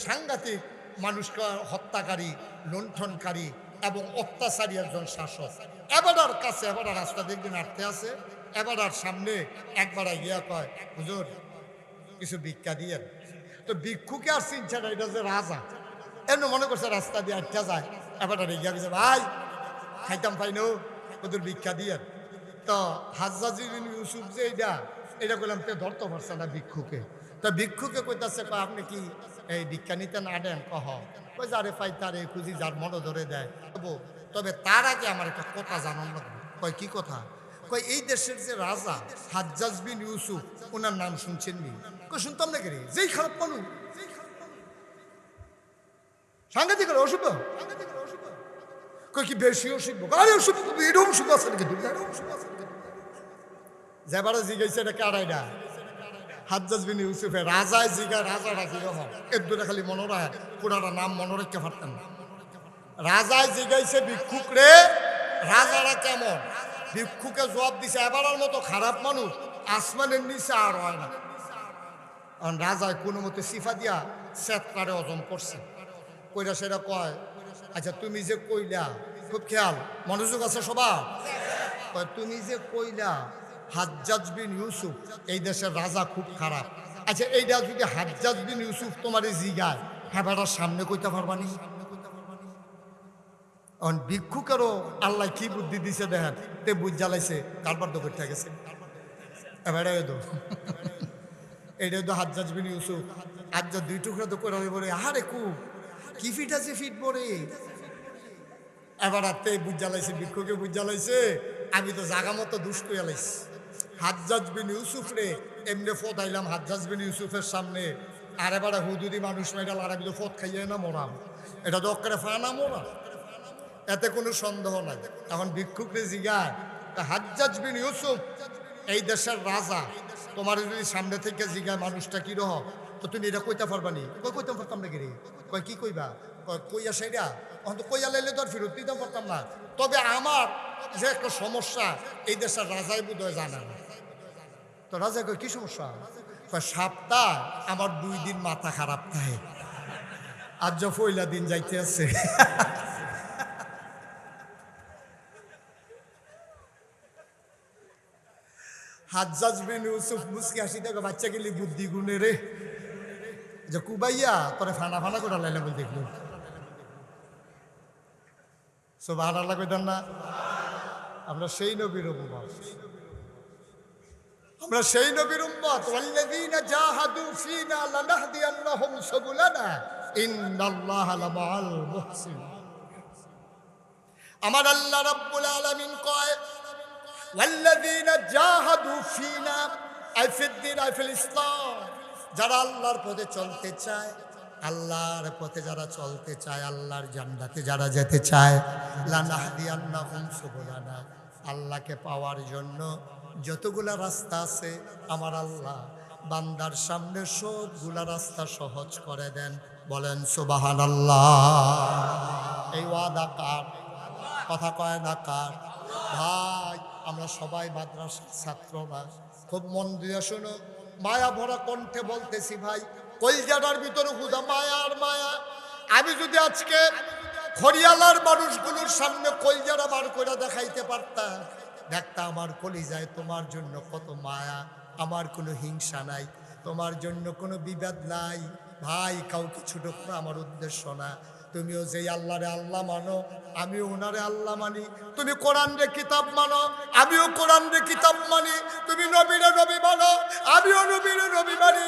সাংঘাতিক মানুষকে হত্যাকারী লুণ্ঠনকারী এবং অত্যাচারী একজন শাসক এবারের কাছে এবার রাস্তা দেখবেন আটতে আছে এবারের সামনে একবার গিয়া কয় হুজুর কিছু ভিক্ষা দিয়ে তো ভিক্ষুকে আর চিনছে না এটা যে রাজা এমনি মনে করছে রাস্তা দিয়ে আটটা যায় এবার গিয়া গেছে ভাই খাইতাম পাইনো ওদের ভিক্ষা দিয়ে তো হাজ্জাজ বিন ইউসুফ যে এটা করলাম তে ধরতে পারছে না ভিক্ষুকে তা ভিক্ষুকে কইতাছে আপনি কি এই ভিক্ষা নিতে না দেন কহ কই যারে পাই তারে খুঁজি যার মনে ধরে দেয় তবে তার আগে আমার একটা কথা জানান লাগবে কয় কি কথা কয় এই দেশের যে রাজা হাজ্জাজ বিন ইউসুফ ওনার নাম শুনছেন নি কই শুনতাম না কে যেই খারাপ মানুষ সাংঘাতিক অসুখ কই কি বেশি অসুখ আরে অসুখ এরকম অসুখ আছে নাকি যেবারে জিগাইছে এটা কারাইডা হাজ্জাজ বিন ইউসুফের রাজায় জিগা রাজারা কিরকম এর দুটা খালি মনে রাখে পুরাটা নাম মনে রাখতে পারতেন না রাজায় জিগাইছে ভিক্ষুক রে রাজারা কেমন ভিক্ষুকে জবাব দিছে এবারের মতো খারাপ মানুষ আসমানের নিচে আর হয় না কারণ রাজায় কোনো মতে সিফা দিয়া সেতকারে অজন করছে কইরা সেটা কয় আচ্ছা তুমি যে কইলা খুব খেয়াল মনোযোগ আছে সবার কয় তুমি যে কইলা হাজ্জাজ বিন ইউসুফ এই দেশের রাজা খুব খারাপ আচ্ছা এইটা যদি হাজ্জাজ বিন ইউসুফ তোমার জিগায় হেবাটার সামনে কইতে পারবানি ভিক্ষুকেরও আল্লাহ কি বুদ্ধি দিছে দেখেন তে বুঝ জ্বালাইছে কারবার তো করতে গেছে এবারে এইটা তো হাজ্জাজ বিন ইউসুফ হাজ্জাজ দুই টুকরা তো করে বলে আরে কি ফিট আছে ফিট পরে এবার তে বুঝ জ্বালাইছে ভিক্ষুকে বুঝ জ্বালাইছে আমি তো জাগা মতো দুষ্ট এলাইছি হাজ্জাজ বিন ইউসুফ রে এমনি ফোটাইলাম হাজ্জাজ বিন ইউসুফের সামনে আর এবারে হুদুদি মানুষ মেডাল আর আমি তো ফোট খাইয়ে না মোরাম এটা তো অক্কারে ফানা মোরা এতে কোনো সন্দেহ নাই এখন ভিক্ষুকরে জিগায় হাজ্জাজ বিন ইউসুফ এই দেশের রাজা তোমার যদি সামনে থেকে জিগায় মানুষটা কি রহ তো তুমি এটা কইতে পারবানি কইতে পারতাম নাকি রে কয় কি কইবা কইয়া সেইটা এখন তো কইয়া লাইলে তো আর ফেরত দিতে পারতাম না তবে আমার যে একটা সমস্যা এই দেশের রাজাই বোধ হয় জানে না তো রাজা কয় কি সমস্যা? কয় সপ্তাহ আমার 2 দিন মাথা খারাপ থাকে, আজ যে পয়লা দিন যাইতে আছে। হাজ্জাজ বিন ইউসুফ মুসকি হাসি দেখো বাচ্চা গেলি বুদ্ধি গুণে রে, যে কুবাইয়া তোরে ফানা ফানা করে লাইলাম দেখলো। সুবহানাল্লাহ কইতেন না? আমরা সেই নবীর উম্মত, আমরা সেই নবীর উম্মত। ওয়াল্লাযীনা জাহাদু ফীনা লানাহদিয়ান্নাহুম সুবুলানা ইন্নাল্লাহা লামাআল মুহসিনিন। আমার আল্লাহ রাব্বুল আলামিন কয় ওয়াল্লাযীনা জাহাদু ফীনা আই ফিদ্দিন আই ফিল ইসলাম, যারা আল্লাহর পথে চলতে চায়, আল্লাহর পথে যারা চলতে চায়, আল্লাহর জান্নাতে যারা যেতে চায়, লানাহদিয়ান্নাহুম সুবুলানা, আল্লাহকে পাওয়ার জন্য যতগুলা রাস্তা আছে আমার আল্লাহ বান্দার সামনে সবগুলা রাস্তা সহজ করে দেন। বলেন সুবহানাল্লাহ। এই ওয়াদা কার? কথা কয় না কার? ভাই আমরা সবাই মাদ্রাসার ছাত্র না, খুব মন দিয়ে শোনো, মায়া ভরা কণ্ঠে বলতেছি ভাই, কলজাটার ভিতরে হুদা মায়া আর মায়া। আমি যদি আজকে খড়িয়ালার মানুষগুলোর সামনে কলজাটা বার করে দেখাইতে পারতাম, দেখতা আমার কলিজায় তোমার জন্য কত মায়া, আমার কোনো হিংসা নাই, তোমার জন্য কোনো বিবাদ নাই। ভাই কাউকে ছোট করা আমার উদ্দেশ্য না। তুমিও যেই আল্লাহরে আল্লাহ মানো, আমিও ওনারে আল্লাহ মানি। তুমি কোরআন রে কিতাব মানো, আমিও কোরআন রে কিতাব মানি। তুমি নবীরে নবী মানো, আমিও নবীরে নবী মানি।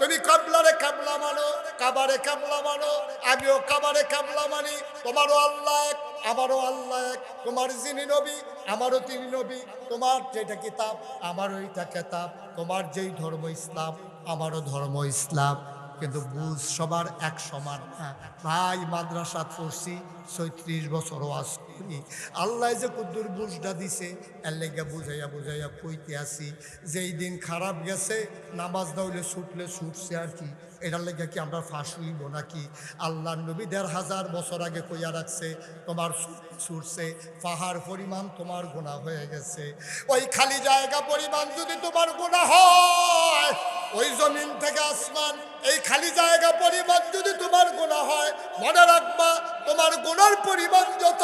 তুমি কাবলারে কাবলা মানো, কাবারে কাবলা মানো, আমিও কাবারে কাবলা মানি। তোমারও আল্লাহ এক, আমারও আল্লাহ এক। তোমার যিনি নবী আমারও তিনি নবী, তোমার যেটা কিতাব আমারও এটা কিতাব, তোমার যেই ধর্ম ইসলাম আমারও ধর্ম ইসলাম। কিন্তু বুঝ সবার এক সমান না ভাই। মাদ্রাসা পড়ছি ৩৬ বছর ওয়াজ করি, আল্লাহ যে কুদ্দুর বুঝটা দিছে এর লেগে বুঝাইয়া বুঝাইয়া কইতে আসি। যেই দিন খারাপ গেছে নামাজ না হইলে ছুটলে ছুটছে আর কি, এটার লেগে কি আমরা ফাঁস হইব নাকি? আল্লাহ নবী ১৫০০ বছর আগে কইয়া রাখছে, তোমার ছুটছে পাহাড় পরিমাণ তোমার গুনাহ হয়ে গেছে। ওই খালি জায়গা পরিমাণ যদি তোমার গুনাহ হয়, ওই জমিন থেকে আসমান এই খালি জায়গা পরিমাণ যদি তোমার গুনাহ হয়, মনে রাখবা তোমার গুনার পরিমাণ যত,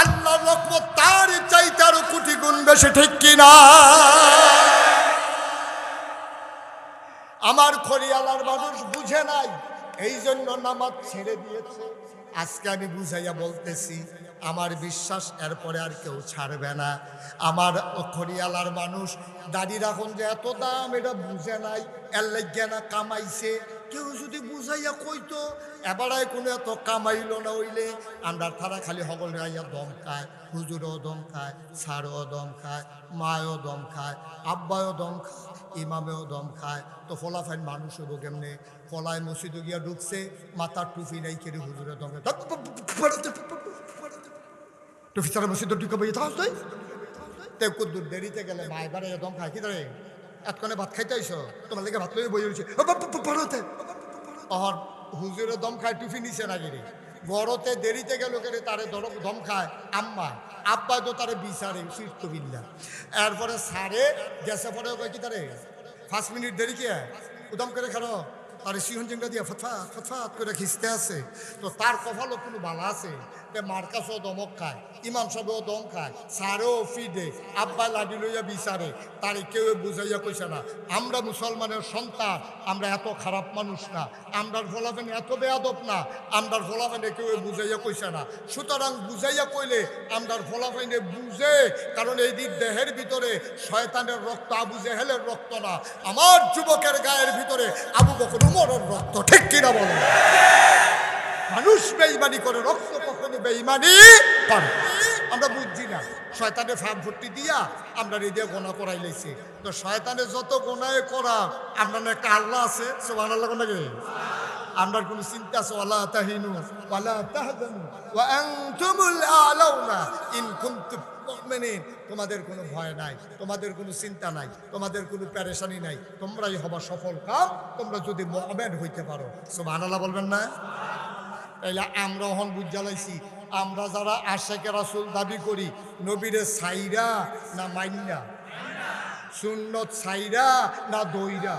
আল্লাহর রহমত তার চাইতে আরো কোটি গুণ বেশি, ঠিক কিনা? আমার খড়িয়ালার মানুষ বুঝে নাই, এই জন্য নামাজ ছেড়ে দিয়েছে। আজকে আমি বুঝাইয়া বলতেছি, আমার বিশ্বাস এরপরে আর কেউ ছাড়বে না। আমার খড়িয়ালার মানুষ দাড়ি রাখুন যে এত দাম, এটা বুঝে নাই, এর লাগিয়া না কামাইছে। কেউ যদি বুঝাইয়া কইতো এবারায় কোনো এত কামাইল না হইলে, আমরা তারা খালি হগলে আইয়া দম খায়, হুজুরও দম খায়, স্যারও দম খায়, মায়ও দম খায়, আব্বায়ও দম খায়, ইমামেও দম খায়। তো ফলাফাইন মানুষ হইব কেমনে? ফলায় মসজিদে গিয়া ঢুকছে, মাথার টুপি নাই কেড়ে হুজুরে দম খায়, টুপি ছাড়া মসজিদে ঢুকে বই তাই তে কুদ্দুর দেরিতে গেলে মা এবারে দম খায়। কি ধরে এতক্ষণে ভাত খাইতে আইসো, তোমার লেগে ভাত লইয়ে বই রয়েছে, অহর হুজুরে দম খায়, টুপি নিচে না গেলে গড়তে দেরিতে গেল কেড়ে তারে দম খায় আম্মা, আব্বা তো তারে বিচারে চিত্তবিল্লা। এরপরে সারে গেছে পরে কি তারে 5 মিনিট দেরি কে উদম করে খানো, তার সিহন জিঙ্গা দিয়া ফটফাট ফটফাট করে খিস্তে আছে। তো তার কপালও কোনো বালা আছে, মার কাছেও দমক খায়, ইমাম সাহেবও দম খায়, সারেও ফিডে, আব্বা লাডি লইয়া বিচারে, তারে কেউ বুঝাইয়া কইছে না। আমরা মুসলমানের সন্তান, আমরা এত খারাপ মানুষ না, আমরার ফলাফেনে এত বেয়াদব না, আমরার ফলাফেনে কেউ বুঝাইয়া কইছে না। সুতরাং বুঝাইয়া কইলে আমরার ফলাফেনে বুঝে, কারণ এই দিক দেহের ভিতরে শয়তানের রক্ত, আবু জেহেলের রক্ত না, আমার যুবকের গায়ের ভিতরে আবু বকর উমরের রক্ত, ঠিক কিনা বলেন? মানুষ বেঈমানি করে, রক্ত কখনো বেঈমানি করে। আমরা বুঝছি না, শয়তানের ফাঁক ভর্তি দিয়া আমরা হৃদয়ে গোনা করাই লাইছি। তো শয়তানের যত গোনায় করা, আপনার একটা আল্লাহ আছে, সুবহানাল্লাহ নাকি? আমরার কোনো চিন্তা আছে? ওয়ালা তাহিনু ওয়ালা তাহজানু ওয়া আনতুমুল আলাউনা ইন কুনতুম মুমিনিন। তোমাদের কোনো ভয় নাই, তোমাদের কোনো চিন্তা নাই, তোমাদের কোনো পেরেশানি নাই, তোমরাই হবা সফল কাম, তোমরা যদি মুমিন হইতে পারো। সুবহানাল্লাহ বলবেন না? তাইলে আমরা হন বুঝালাইছি, আমরা যারা আশেকে রাসূল দাবি করি, নবীরে সাইরা না মাইন্না? সুন্নত সাইরা না দইরা?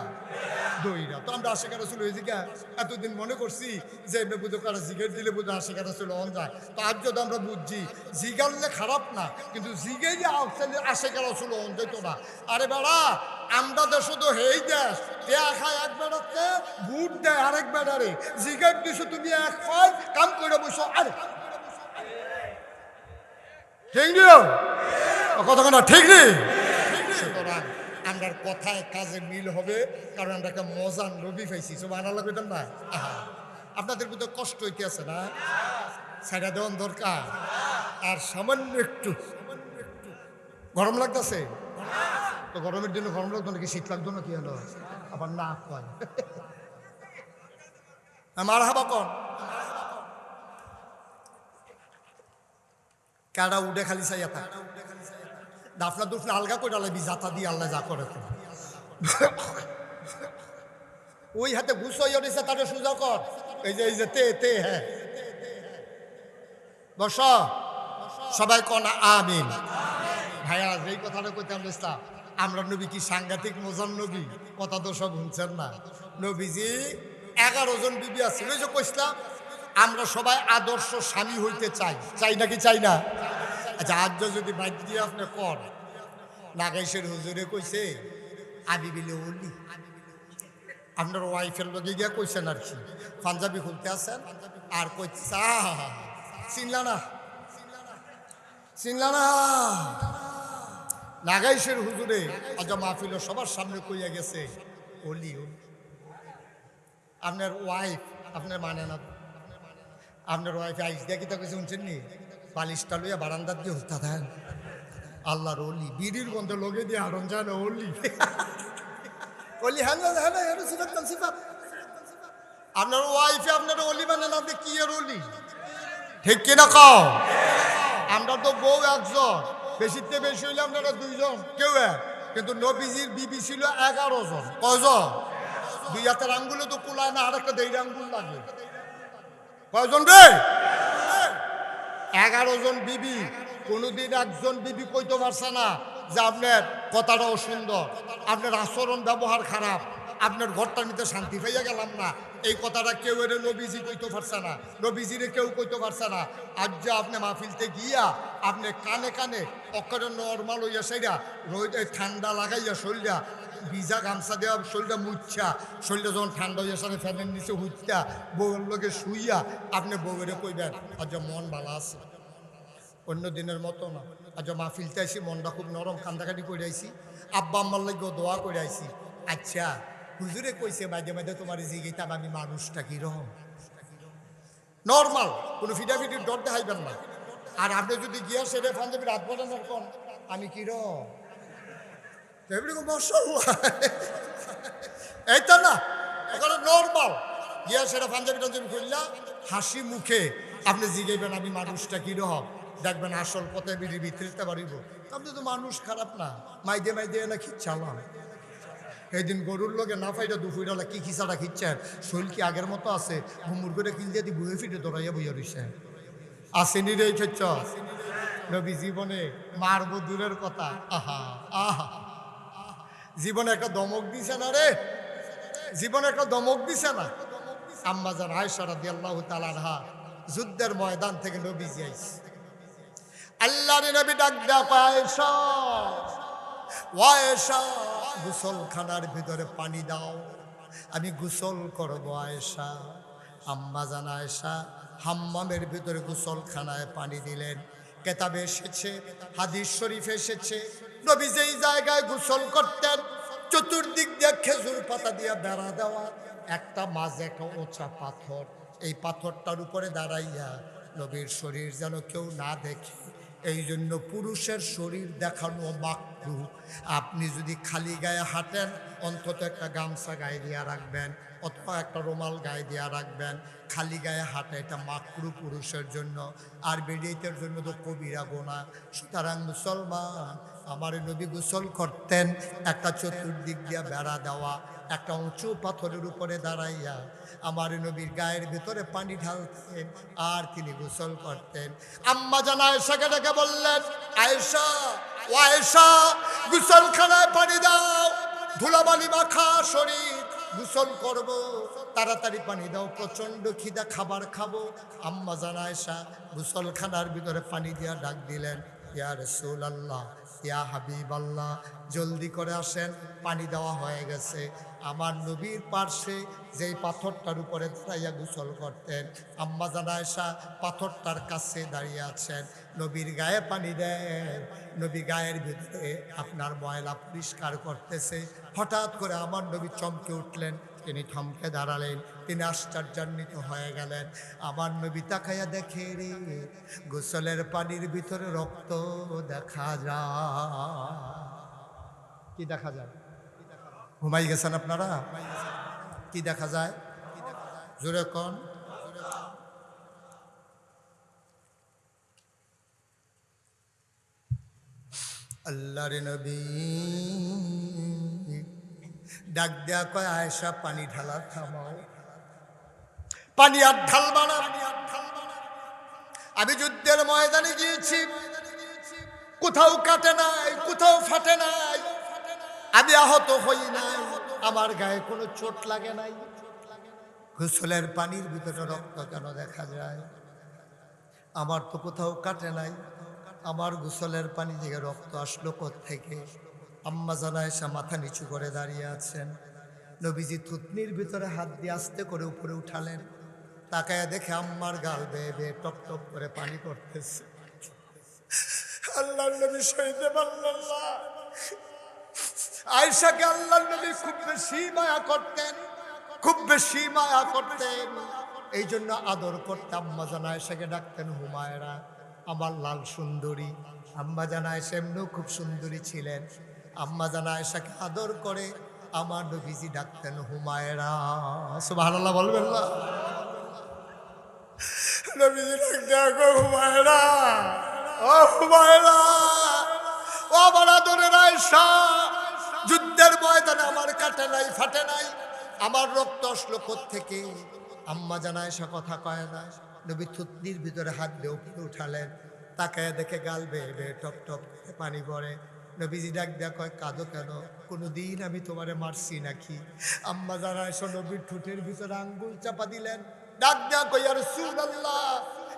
দইরা। তো আমরা আশেখ রাসূল হয়েছি কে? এতদিন মনে করছি যে এমনি বুঝো কারা জিগের দিলে বুঝো আশেখ রাসূল হন যায়। তো আজ যদি আমরা বুঝছি জিগারলে খারাপ না, কিন্তু জিগেই আশেখ রাসূল হন যাইতো না। আরে বেড়া, আমরা দেশ তো হেই দেশ, দেয়া খায় এক বেড়াতে ভোট দেয় আরেক বেড়ারে। জিগার দিছো তুমি এক পাই কাম করে বসো। আরে ঠিক নিও কথা না, ঠিক নেই। সুতরাং আমরার কথায় কাজে মিল হবে, কারণ আমরা একটা মজার নবী পাইছি। সুবহানাল্লাহ কইতাম না? আপনাদের ভিতরে কষ্ট হইতে আছে না? ছাইড়া দেওয়ান দরকার। আর সামান্য একটু গরম লাগতেছে, তো গরমের জন্য গরম লাগতো নাকি শীত লাগতো না? কি হলো আবার না কয় আমার হাবা কন কারা উঠে খালি চাইয়া থাক, দাফনা দুফনা আলগা করে আলাবি জাতা দিয়ে আল্লাহ যা করে। ওই হাতে ঘুষ হইয়া দিছে, তারে সোজা কর। এই যে তে তে হ্যাঁ বস, সবাই কন আমিন। ভাইয়া যেই কথাটা কইতাম ইসলাম, আমরা নবী কি সাংঘাতিক মজার নবী, কথা তো সব শুনছেন না। নবীজি 11 জন বিবি আছে, ওই যে কইছিলাম আমরা সবাই আদর্শ স্বামী হইতে চাই, চাই নাকি চাই না? আচ্ছা আজ যদি বাইক দিয়ে আপনি কর, নাগাইশের হুজুরে কইছে আমি বিলে ওলি, আপনার ওয়াইফের লগে গিয়া কইছেন আর কি, পাঞ্জাবি খুলতে আসেন আর কইছে চিনলা না, চিনলা না। নাগাইশের হুজুরে আজ মাহফিল সবার সামনে কইয়া গেছে ওলি। আপনার ওয়াইফ আপনার মানে না, আপনার ওয়াইফ আইস দিয়া কিতা কইছে শুনছেন নি? বালিশটা লইয়া বারান্দার দিয়ে হত্যা দেন আল্লাহর ওলি, বিড়ির গন্ধ লগে দিয়ে আরন যায় না ওলি। ওলি হ্যাঁ আপনার ওয়াইফে আপনার অলি মানে না, কি এর অলি? ঠিক কিনা কও? আমরা তো বউ একজন, বেশিতে বেশি হইলে আপনারা 2 জন কেউ এক, কিন্তু নবীজির বিবি ছিল 11 জন। কয়জন? 2 হাতের আঙ্গুলে তো কুলায় না, আর একটা 1.5 আঙ্গুল লাগে। কয়জন রে? 11 জন বিবি। কোনোদিন একজন বিবি কইতে পারছে না যে আপনার কথাটাও সুন্দর, আপনার আচরণ ব্যবহার খারাপ, আপনার ঘরটার মধ্যে শান্তি পাইয়া গেলাম না, এই কথাটা কেউ এর নবীজি কইতে পারছে না, নবীজিরে কেউ কইতে পারছে না। আজ যে আপনি মাহফিলতে গিয়া আপনি কানে কানে অক্ষরে নর্মাল হইয়া সেইরা রোদ ঠান্ডা লাগাইয়া শরীরটা ভিজা গামছা দেওয়া শরীরটা মুচ্ছা, শরীরটা যখন ঠান্ডা হইয়া সাথে ফ্যানের নিচে হুইতা বউয়ের লোকে শুইয়া আপনি বউয়েরে কইবেন আজ মন ভালো আছে, অন্য দিনের মতো না। আজ মাহফিলতে আইসি মনটা খুব নরম, কান্দাকাটি করে আইসি, আব্বা আম্মার লাগেও দোয়া করে আইসি। আচ্ছা হুজুরে কইছে মাঝে মাঝে তোমার জিগিতাম আমি মানুষটা কিরকম, নর্মাল, কোনো ফিটাফিটির ডর দেখাইবেন না। আর আপনি যদি গিয়া সেটা পাঞ্জাবি রাত বলেন কোন আমি কিরকম এইটা না, ওখানে নর্মাল গিয়া সেটা পাঞ্জাবি টাঞ্জাবি খুললা হাসি মুখে আপনি জিগাইবেন আমি মানুষটা কিরকম, দেখবেন আসল পথে বিড়ি বিতরিতে পারিব। আপনি তো মানুষ খারাপ না, মাইদে মাইদে না খিচ্ছালাম। এইদিন গরুর লগে না ফাইটা দুপুরবেলা কি খিচাটা খিচ্ছেন, শরীর কি আগের মতো আছে? ঘুমুর করে কিনতে দিয়ে বুয়ে ফিটে দৌড়াইয়া বইয়া রইছে। আসেনি রে খেচ্ছ নবী জীবনে মারব দূরের কথা, আহা আহা জীবনে একটা দমক দিছে না রে, জীবনে একটা দমক দিছে না। আম্মা জান আয়েশা রাদিয়াল্লাহু তাআলা আনহা যুদ্ধের ময়দান থেকে নবীজি আইছে, আল্লাহর নবী ডাক দেয়া আয়েশা, ও আয়েশা গোসলখানার ভিতরে পানি দাও, আমি গোসল করবো আয়েশা। আম্মা জান আয়েশা হাম্মামের ভিতরে গোসলখানায় পানি দিলেন। কেতাবে এসেছে, হাদিস শরীফে এসেছে, নবী যেই জায়গায় গোসল করতেন চতুর্দিক দিয়ে খেজুর পাতা দিয়ে বেড়া দেওয়া, একটা মাঝে একটা উঁচা পাথর, এই পাথরটার উপরে দাঁড়াইয়া নবীর শরীর যেন কেউ না দেখে, এই জন্য পুরুষের শরীর দেখানো মাকরুহ। আপনি যদি খালি গায়ে হাঁটেন অন্তত একটা গামছা গায়ে দিয়ে রাখবেন অথবা একটা রুমাল গায়ে দিয়ে রাখবেন। খালি গায়ে হাঁটা এটা মাকরুহ পুরুষের জন্য, আর বেরিয়েতের জন্য তো কবিরা গোনা। সুতরাং মুসলমান, আমার নবী গোসল করতেন একটা চতুর্দিক দিয়ে বেড়া দেওয়া, একটা উঁচু পাথরের উপরে দাঁড়াইয়া আমার নবীর গায়ের ভিতরে পানি ঢালতেন আর তিনি গোসল করতেন। আম্মা জান আয়েশাকে ডেকে বললেন, আয়েশা ও আয়েশা গোসলখানায় পানি দাও, ধুলাবালি মাখা শরীর, গোসল করব, তাড়াতাড়ি পানি দাও, প্রচন্ড খিদা, খাবার খাবো। আম্মা জান আয়েশা গোসলখানার ভিতরে পানি দিয়া ডাক দিলেন, ইয়া রাসূলুল্লাহ, ইয়া হাবিবাল্লাহ, জলদি করে আসেন, পানি দেওয়া হয়ে গেছে। আমার নবীর পার্শ্বে যেই পাথরটার উপরে দাঁড়াইয়া গোসল করতেন, আম্মা জান আয়েশা পাথরটার কাছে দাঁড়িয়ে আছেন, নবীর গায়ে পানি দেন, নবী গায়ের ভিতরে আপনার ময়লা পরিষ্কার করতেছে। হঠাৎ করে আমার নবী চমকে উঠলেন, তিনি থমকে দাঁড়ালেন, তিনি আশ্চর্যান্বিত হয়ে গেলেন। আমার নবী তাকাইয়া দেখে রে, গোসলের পানির ভিতরে রক্ত দেখা যায়। কি দেখা যায়? ঘুমাই গেছেন আপনারা? কি দেখা যায়? জোরে কোন? আল্লাহর নবী ডাক দেয়া কয়, আয়েশা পানি ঢালা থামাও, পানি আর ঢালবা না। আমি যুদ্ধের ময়দানে গিয়েছি, কোথাও কাটে নাই, কোথাও ফাটে নাই, আমি আহত হই নাই, আমার গায়ে কোনো চোট লাগে নাই, গোসলের পানির ভিতরে রক্ত কেন দেখা যায়? আমার তো কোথাও কাটে নাই, আমার গোসলের পানি থেকে রক্ত আসলো কোত্থেকে? আম্মা জান আয়েশা মাথা নিচু করে দাঁড়িয়ে আছেন। নবীজি থুতনির ভিতরে হাত দিয়ে আস্তে করে উপরে উঠালেন, তাকায়া দেখে আম্মার গাল বেয়ে বেয়ে টপ টপ করে পানি পড়তেছে। আল্লাহর নবী সইতে পারলেন না। আয়েশাকে আল্লাহর নবী খুব বেশি মায়া করতেন, খুব বেশি মায়া করতেন, এই জন্য আদর করতে আম্মা জান আয়েশাকে ডাকতেন হুমায়রা, আমার লাল সুন্দরী। আম্মা জান আয়েশা এমনিও খুব সুন্দরী ছিলেন, আম্মা জান আয়েশাকে আদর করে আমার নবীজি ডাকতেন হুমায়রা। সুবহানাল্লাহ বলবেন না? নবীজি ডাকতেন হুমায়রা, ও হুমায়রা, ও আমার আদরের আয়েশা, যুদ্ধের ময়দানে আমার কাটে নাই, ফাটে নাই, আমার রক্ত আসলো কোত্থেকে? আম্মা জান আয়েশা কথা কয় না। নবী থুতনির ভিতরে হাত দিয়ে উপরে উঠালেন, তাকায় দেখে গাল বেয়ে বেয়ে টপ টপ করে পানি পড়ে। নবীজি ডাক দেয়া কয়, কাঁদো কেন? কোনোদিন আমি তোমারে মারছি নাকি? আম্মা জান আয়েশা নবীর ঠোঁটের ভিতরে আঙ্গুল চাপা দিলেন, ডাক দেয়া কয়, ইয়া রাসূলুল্লাহ,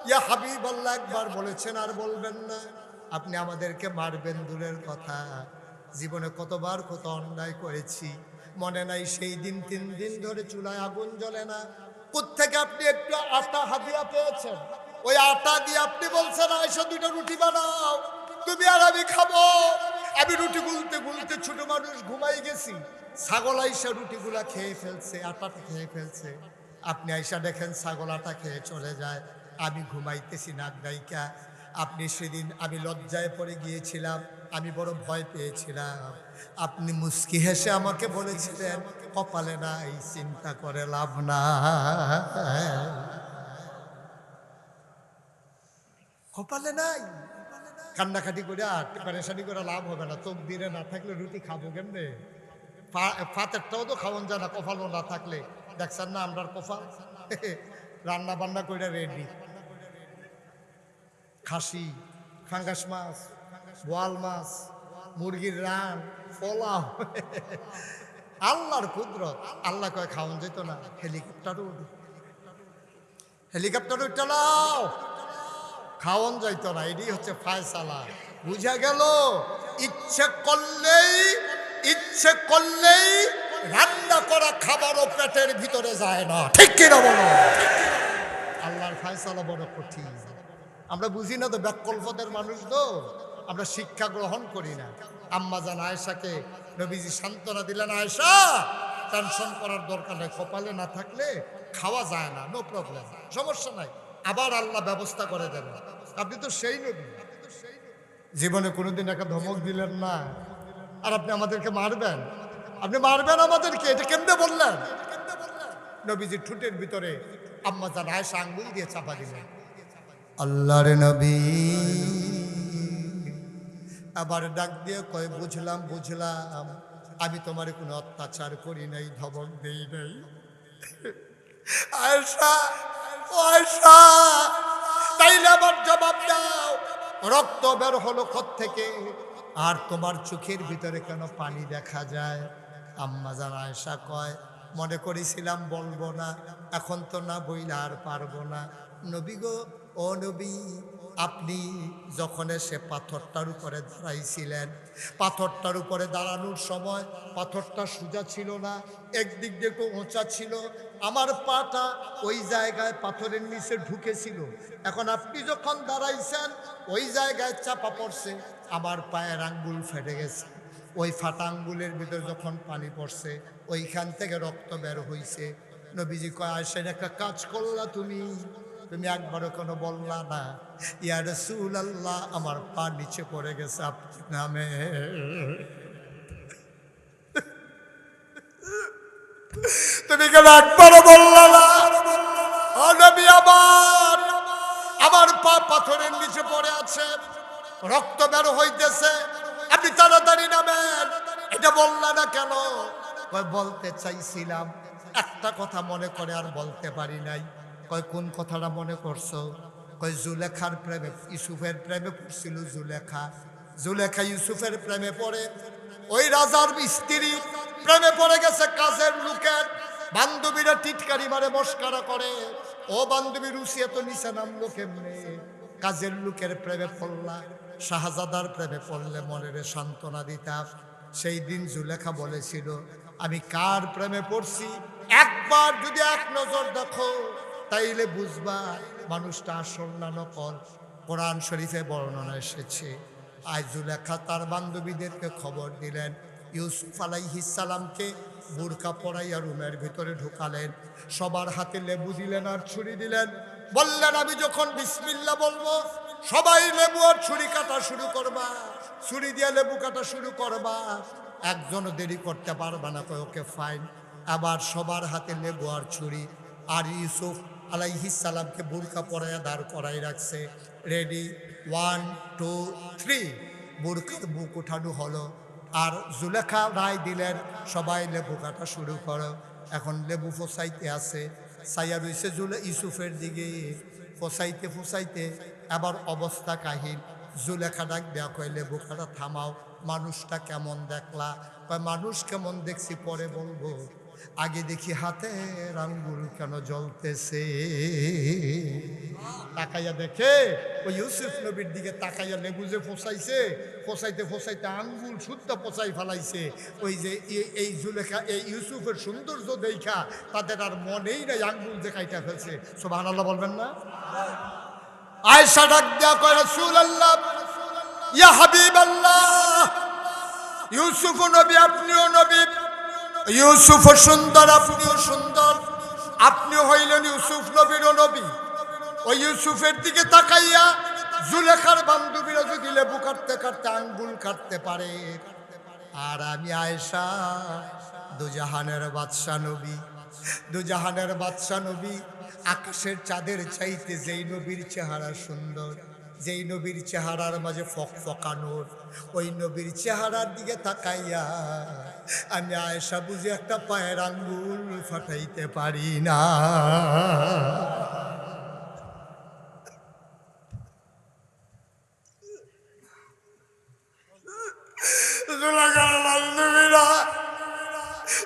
ইয়া হাবিবাল্লাহ, একবার বলেছেন আর বলবেন না? আপনি আমাদেরকে মারবেন দূরের কথা, জীবনে কতবার কত অন্যায় করেছি, মনে নাই? সেই দিন 3 দিন ধরে চুলায় আগুন জ্বলে না, কোত্থেকে আপনি একটু আটা হাদিয়া পেয়েছেন? ওই আটা দিয়ে আপনি বলছেন, আয়েশা 2টা রুটি বানাও, তুমি আর আমি খাবো। আমি রুটি গুলতে গুলতে ছোট মানুষ ঘুমাই গেছি, ছাগল আয়েশা রুটিগুলা খেয়ে ফেলছে, আটাটা খেয়ে ফেলছে। আপনি আয়েশা দেখেন ছাগল আটা খেয়ে চলে যায়, আমি ঘুমাইতেছি নাক ডাইকা। আপনি সেদিন আমি লজ্জায় পড়ে গিয়েছিলাম, আমি বড় ভয় পেয়েছিলাম। আপনি মুস্কি হেসে আমাকে বলেছিলেন, কপালে নাই, চিন্তা করে লাভ না, কপালে নাই, কান্নাকাটি করে আর পেরেশানি করে লাভ হবে না। চোখ দিয়ে না থাকলে রুটি খাবো কেমনে? ফাতেরটাও তো খাওয়ান যায় না কপালও না থাকলে। দেখছেন না আমরার কপাল? রান্না বান্না করে রেডি, খাসি, ফাঙ্গাস মাছ, বোয়াল মাছ, মুরগির রান, পোলাও। আল্লাহর কুদরত, আল্লাহ কয় খাওয়ান যেত না, হেলিকপ্টারও উঠে, হেলিকপ্টার উঠে নাও, খাওয়ান যাইত না। এটাই হচ্ছে ফায়সালা। বুঝা গেল? ইচ্ছে করলেই রান্না করা খাবারও পেটের ভিতরে যায় না, ঠিক কিনা বলো? আল্লাহর ফায়সালা বড় কঠিন, আমরা বুঝি না তো, ব্যাকল্পদের মানুষ তো, আমরা শিক্ষা গ্রহণ করি না। আম্মা জান আয়েশাকে নবীজি সান্ত্বনা দিলেন, আয়েশা টেনশন করার দরকার নাই, কপালে না থাকলে খাওয়া যায় না, নো প্রবলেম, সমস্যা নাই, আবার আল্লাহ ব্যবস্থা করে দেবেন। আপনি তো সেই নবী, জীবনে কোনোদিন একটা ধমক দিলেন না, আর আপনি আমাদেরকে মারবেন? আপনি মারবেন আমাদেরকে, এটা কেমনে বললেন? নবীজির ঠোঁটের ভিতরে আম্মা জান আয়েশা আঙ্গুল দিয়ে চাপা দিলেন। আল্লাহর নবী আবার ডাক দিয়ে কয়, বুঝলাম বুঝলাম, আমি তোমার কোনো অত্যাচার করি নাই, ধমক দেই নাই। আয়েশা, আয়েশা, তাইলে আবার জবাব দাও, রক্ত বের হলো কোত্থেকে? আর তোমার চোখের ভিতরে কেন পানি দেখা যায়? আম্মা জান আয়েশা কয়, মনে করেছিলাম বলবো না, এখন তো না বইলে আর পারবো না। নবী গো, ও নবী, আপনি যখন এসে পাথরটার উপরে দাঁড়াইছিলেন, পাথরটার উপরে দাঁড়ানোর সময় পাথরটা সোজা ছিল না, একদিক দিয়ে একটু উঁচা ছিল। আমার পাটা ওই জায়গায় পাথরের নিচে ঢুকেছিল। এখন আপনি যখন দাঁড়াইছেন ওই জায়গায় চাপা পড়ছে, আমার পায়ের আঙ্গুল ফেটে গেছে। ওই ফাটা আঙ্গুলের ভিতর যখন পানি পড়ছে ওইখান থেকে রক্ত বের হইছে। নবীজি কয়, আয়েশা একটা কাজ করলা তুমি, তুমি একবারও কোনো বললা না, ইয়া রাসূলুল্লাহ আমার পা নিচে পড়ে গেছে আপনার নামে। তুমি কেন একবারও বললা না? ও নবী, আমার পা পাথরের নিচে পড়ে আছে, রক্ত বের হইতেছে, আপনি তাড়াতাড়ি নামেন, এটা বললা না কেন? কয়, বলতে চাইছিলাম, একটা কথা মনে করে আর বলতে পারি নাই। কয়, কোন কথাটা মনে করছো? কয়, জুলেখার প্রেমে, ইউসুফের প্রেমে পড়ছিল জুলেখা। জুলেখা ইউসুফের প্রেমে পড়ে, ওই রাজার স্ত্রী প্রেমে পড়ে গেছে কাজের লোকের। বান্ধবীরা টিটকারি মারে, মস্কারা করে, ও বান্ধবী রুসি এত নিচে নামলো কেমনে? কাজের লোকের প্রেমে পড়লা। শাহজাদার প্রেমে পড়লে মনের সান্ত্বনা দিতাম। সেই দিন জুলেখা বলেছিল, আমি কার প্রেমে পড়ছি একবার যদি এক নজর দেখো তাইলে বুঝবা মানুষটা আসল না নকল। কোরআন শরীফে বর্ণনা এসেছে। আজ জুলেখা তার বান্ধবীদেরকে খবর দিলেন, ইউসুফ আলাইহিস সালামকে বুরকা পরাইয়া রুমের ভিতরে ঢুকালেন, সবার হাতে লেবু দিলেন আর ছুরি দিলেন, বললেন আমি যখন বিসমিল্লাহ বলবো সবাই লেবু আর ছুরি কাটা শুরু করবা, ছুরি দিয়ে লেবু কাটা শুরু করবা, একজনও দেরি করতে পারবা না। কয়, ওকে ফাইন। আবার সবার হাতে লেবু আর ছুরি, আর ইউসুফ আলাইহিস সালামকে বুরকা পরাইয়া দাঁড় করাই রাখছে। রেডি, 1 2 3, বুরকার বুক উঠানো হলো। আর জুলেখা রায় দিলেন, সবাই লেবু কাটা শুরু করো। এখন লেবু ফোসাইতে আছে, সাইয়া রয়েছে ইউসুফের দিকে, ফোসাইতে ফোসাইতে আবার অবস্থা কাহিল। জুলেখা ডাক দেয়া, কয়, লেবু কাটা থামাও, মানুষটা কেমন দেখলা? কয়, মানুষ কেমন দেখছি পরে বলবো, আগে দেখি হাতের আঙ্গুল কেন জ্বলতেছে। তাকাইয়া দেখে ওই ইউসুফ নবীর দিকে তাকাইয়া লেবু যে ফোসাইছে, ফোসাইতে ফোসাইতে আঙ্গুল শুদ্ধ পচাই ফেলাইছে। ওই যে এই জুলেখা, এই ইউসুফের সৌন্দর্য দেখা তাদের আর মনেই নাই আঙ্গুল যে কাইটা ফেলছে। সুবহানাল্লাহ বলবেন না? আয়েশা ডাক দেয়া, কয়, রাসূলুল্লাহ, ইয়া হাবিবাল্লাহ, ইউসুফ নবী, আপনিও নবী, ইউসুফ সুন্দর, আপনিও সুন্দর, আপনি হইলেন ইউসুফ নবীরও নবী। ওই ইউসুফের দিকে তাকাইয়া জুলেখার বান্ধবীরা যদি লেবু কাটতে কাটতে আঙ্গুল কাটতে পারে, আর আমি আয়েশা দুজাহানের বাদশা নবী, দুজাহানের বাদশা নবী, আকাশের চাঁদের চাইতে যেই নবীর চেহারা সুন্দর, যেই নবীর চেহারার মাঝে ফকফকানোর, ওই নবীর চেহারার দিকে তাকাইয়া আমি আয়েশা বুঝি একটা পায়ের আঙ্গুল ফাটাইতে পারি না।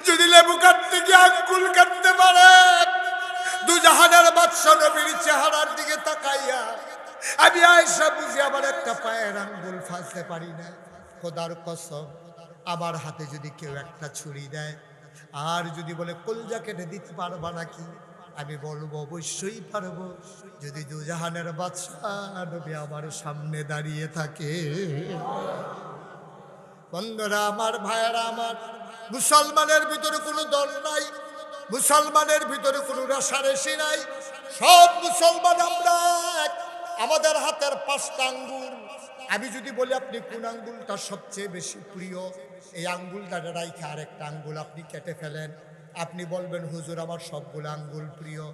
যদি লেবু কাটতে গিয়ে আঙ্গুল কাটতে পারে, দুজাহানের বাদশা নবীর চেহারার দিকে তাকাইয়া আমি আয়েশা বুঝি আবার একটা পায়ের আঙ্গুল ফাঁসতে পারি না। খোদার কসম, আমার হাতে যদি কেউ একটা ছুরি দেয় আর যদি বলে কলজা কেটে দিতে পারবা নাকি, আমি বলবো অবশ্যই পারবো, যদি দুজাহানের বাদশা নবী আমার সামনে দাঁড়িয়ে থাকে। বন্ধুরা আমার, ভাইয়ারা আমার, মুসলমানের ভিতরে কোনো দল নাই, মুসলমানের ভিতরে কোনো রেষারেষি নাই, সব মুসলমান আমরা এক। আমাদের হাতের 5টা আঙ্গুল, আমি যদি বলি আপনি কোন আঙ্গুলটা সবচেয়ে বেশি প্রিয়, এই আঙ্গুলটা রাইখে আরেকটা আঙ্গুল আপনি কেটে ফেলেন, আপনি বলবেন হুজুর আমার সবগুলো আঙ্গুল প্রিয়।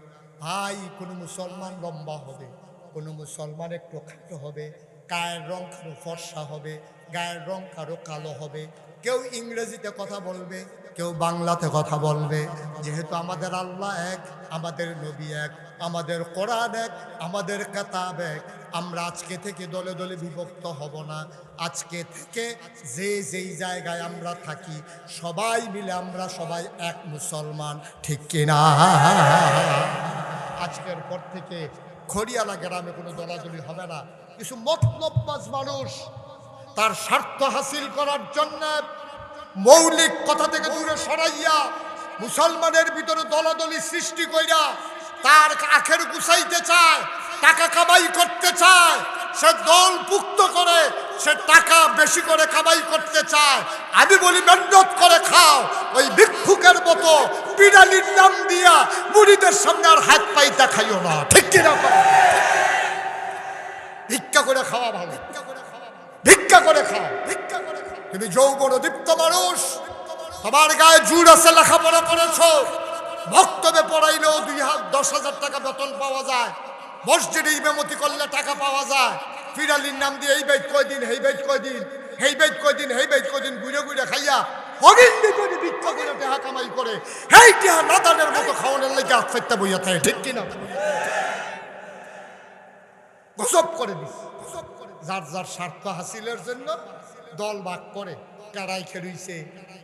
ভাই, কোনো মুসলমান লম্বা হবে, কোনো মুসলমান একটু খাটো হবে, গায়ের রং কারো ফর্সা হবে, গায়ের রং কারো কালো হবে, কেউ ইংরেজিতে কথা বলবে, কেউ বাংলাতে কথা বলবে। যেহেতু আমাদের আল্লাহ এক, আমাদের নবী এক, আমাদের কোরআন এক, আমাদের কিতাব এক, আমরা আজকে থেকে দলে দলে বিভক্ত হব না। আজকে থেকে যে যেই জায়গায় আমরা থাকি সবাই মিলে আমরা সবাই এক মুসলমান, ঠিক কিনা? আজকের পর থেকে খড়িয়ালা গ্রামে কোনো দলাদলি হবে না। কিছু মতলববাজ মানুষ তার স্বার্থ হাসিল করার জন্য মৌলিক কথা থেকে দূরে সরাইয়া মুসলমানের ভিতরে দলাদলি সৃষ্টি কইরা তার আখের গুছাইতে চায়, টাকা কামাই করতে চায়, সে দল পুক্ত করে, সে টাকা বেশি করে কামাই করতে চায়। আমি বলি মেহনত করে খাও, ওই ভিক্ষুকের মতো পিডালির নাম দিয়া মুড়িদের সামনে আর হাত পাইতা খাইও না, ঠিক কিনা? ভিক্ষা করে খাওয়া ভালো, ভিক্ষা করে খাও। তুমি যৌবন দীপ্ত মানুষ, তোমার গায়ে জুর আছে, লেখাপড়া করেছো, বক্তব্যে পড়াইলেও 10,000 টাকা বেতন পাওয়া যায়, মসজিদে ইমামতি করলে টাকা পাওয়া যায়। ফিরালির নাম দিয়ে এই বাইট কয়দিন, এই বাইট কয়দিন, এই বাইট কয়দিন, এই বাইট কয়দিন ঘুরে ঘুরে খাইয়া হরিন্দি করে ভিক্ষা করে টাকা কামাই করে, এই টিহা নাদানের মতো খাওয়ানোর লেগে আফেরটা বইয়া থাকে, ঠিক কিনা? গজব করে দিস। যার যার স্বার্থ হাসিলের জন্য দল ভাগ করে, কেড়াই খেলুইছে,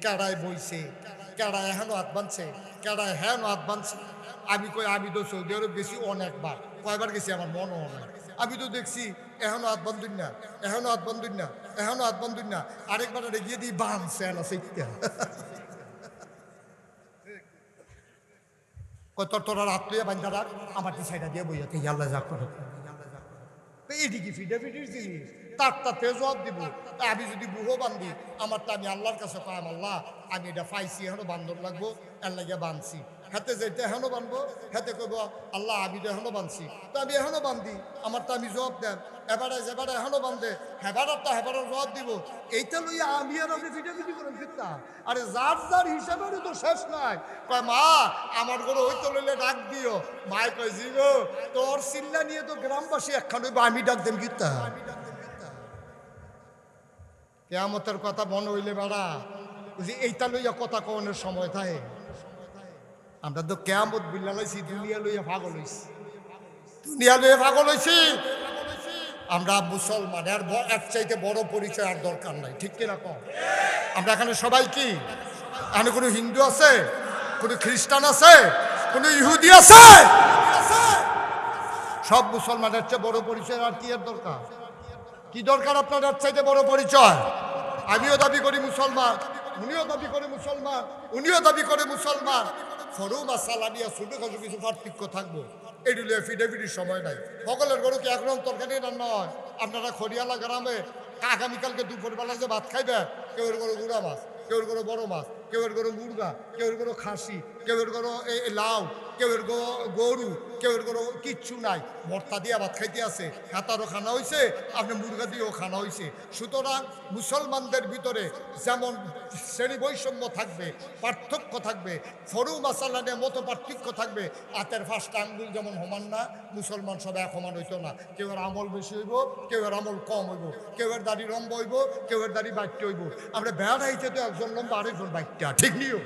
কেড়াই বইছে, কেড়াই এখনো হাত বাঁধছে, কেড়াই হ্যাঁ হাত বাঁধছে। আমি কই আমি তো সৌদি আরব গেছি অনেকবার, কয়বার গেছি আমার মনও হয়। আমি তো দেখছি এখনো হাত বান্ধুন না, এখনো হাত বান্ধুন না, এখনো হাত বান্ধুন না, আরেকবার গিয়ে দিই বাঁধছে না সেইটা। কত তোরা রাত লইয়া বান্ধা রাখ, আমার সাইডা দিয়ে বইয়াতে আল্লাহ যা করে। এদিকে ফিডে ফিডির জিনিস, তারটাতে জবাব দিব। আমি যদি বুহো বান্ধি, আমারটা আমি আল্লাহর কাছে পাইম, আল্লাহ আমি এটা পাইছি, এখনো বান্ধব লাগবো, এর লাগিয়া বাঁধছি। হাতে যেটা এখনো বানবো, হাতে কইব আল্লাহ আমি তো এখনো বাঁধছি, তো আমি এখনো বান্ধি, আমারটা আমি জবাব দেন। এবারে যেবারে এখনো বান্ধে, হেবারটা হেবারের জবাব দিব। এইটা লইয়া আমি আর আপনি ফিডে ফিডি করেন ফিরতা। আরে যার যার হিসাবেরও তো শেষ নাই। কয় মা আমার ঘরে হইতো লইলে ডাক দিও। মায় কয় জি গো, তোর চিল্লা নিয়ে তো গ্রামবাসী একখান হইব, আমি ডাক দেন গীতা। কেয়ামতের কথা মনে হইলে বেড়া যে এইটা লইয়া কথা কওয়ানোর সময় থাকে। আমরা তো কেয়ামত বিল্লা লইছি, দুনিয়া লইয়া পাগল হইছি, দুনিয়া লইয়া পাগল হইছি। আমরা মুসলমান, এর চাইতে বড় পরিচয় আর দরকার নাই, ঠিক কিনা কম? আমরা এখানে সবাই কি? এখানে কোনো হিন্দু আছে, কোনো খ্রিস্টান আছে, কোনো ইহুদি আছে? সব মুসলমানের চেয়ে বড় পরিচয় আর কি এর দরকার? কি দরকার আপনার এর চাইতে বড় পরিচয়? আমিও দাবি করি মুসলমান, উনিও দাবি করে মুসলমান, উনিও দাবি করে মুসলমান। সরু বা সালানিয়া ছোটখাটো কিছু পার্থক্য থাকবো, এগুলো ফিডেফিডির সময় নাই। সকলের গরু কি একরকম তরকারি রান্না হয়? আপনারা খড়িয়ালা গ্রামে আগামীকালকে দুপুরবেলা যে ভাত খাইবে, কেউ এর গরু গুঁড়া মাছ, কেউ এর গরু বড় মাছ, কেউ এর গরু মুরগা, কেউ এর গরু খাসি, কেউ এর গরু লাউ, কেউ এর গরু, কেউ এর গরু কিচ্ছু নাই, ভর্তা দিয়া ভাত খাইতে আছে। হাতারও খানা হয়েছে, আপনি মুরগা দিয়েও খানা হয়েছে। সুতরাং মুসলমানদের ভিতরে যেমন শ্রেণী বৈষম্য থাকবে, পার্থক্য থাকবে, ফরু মাসালানের মতো পার্থক্য থাকবে। হাতের 5টা আঙ্গুল যেমন সমান না, মুসলমান সব এক সমান হইতো না। কেউ এর আমল বেশি হইব, কেউ এর আমল কম হইব, কেউ এর দাড়ি লম্বা হইব, কেউ এর দাড়ি বাইটটা হইব। আমরা বেড়াইতে তো একজন লম্বা আরেকজন বাইটটা, ঠিক নিও।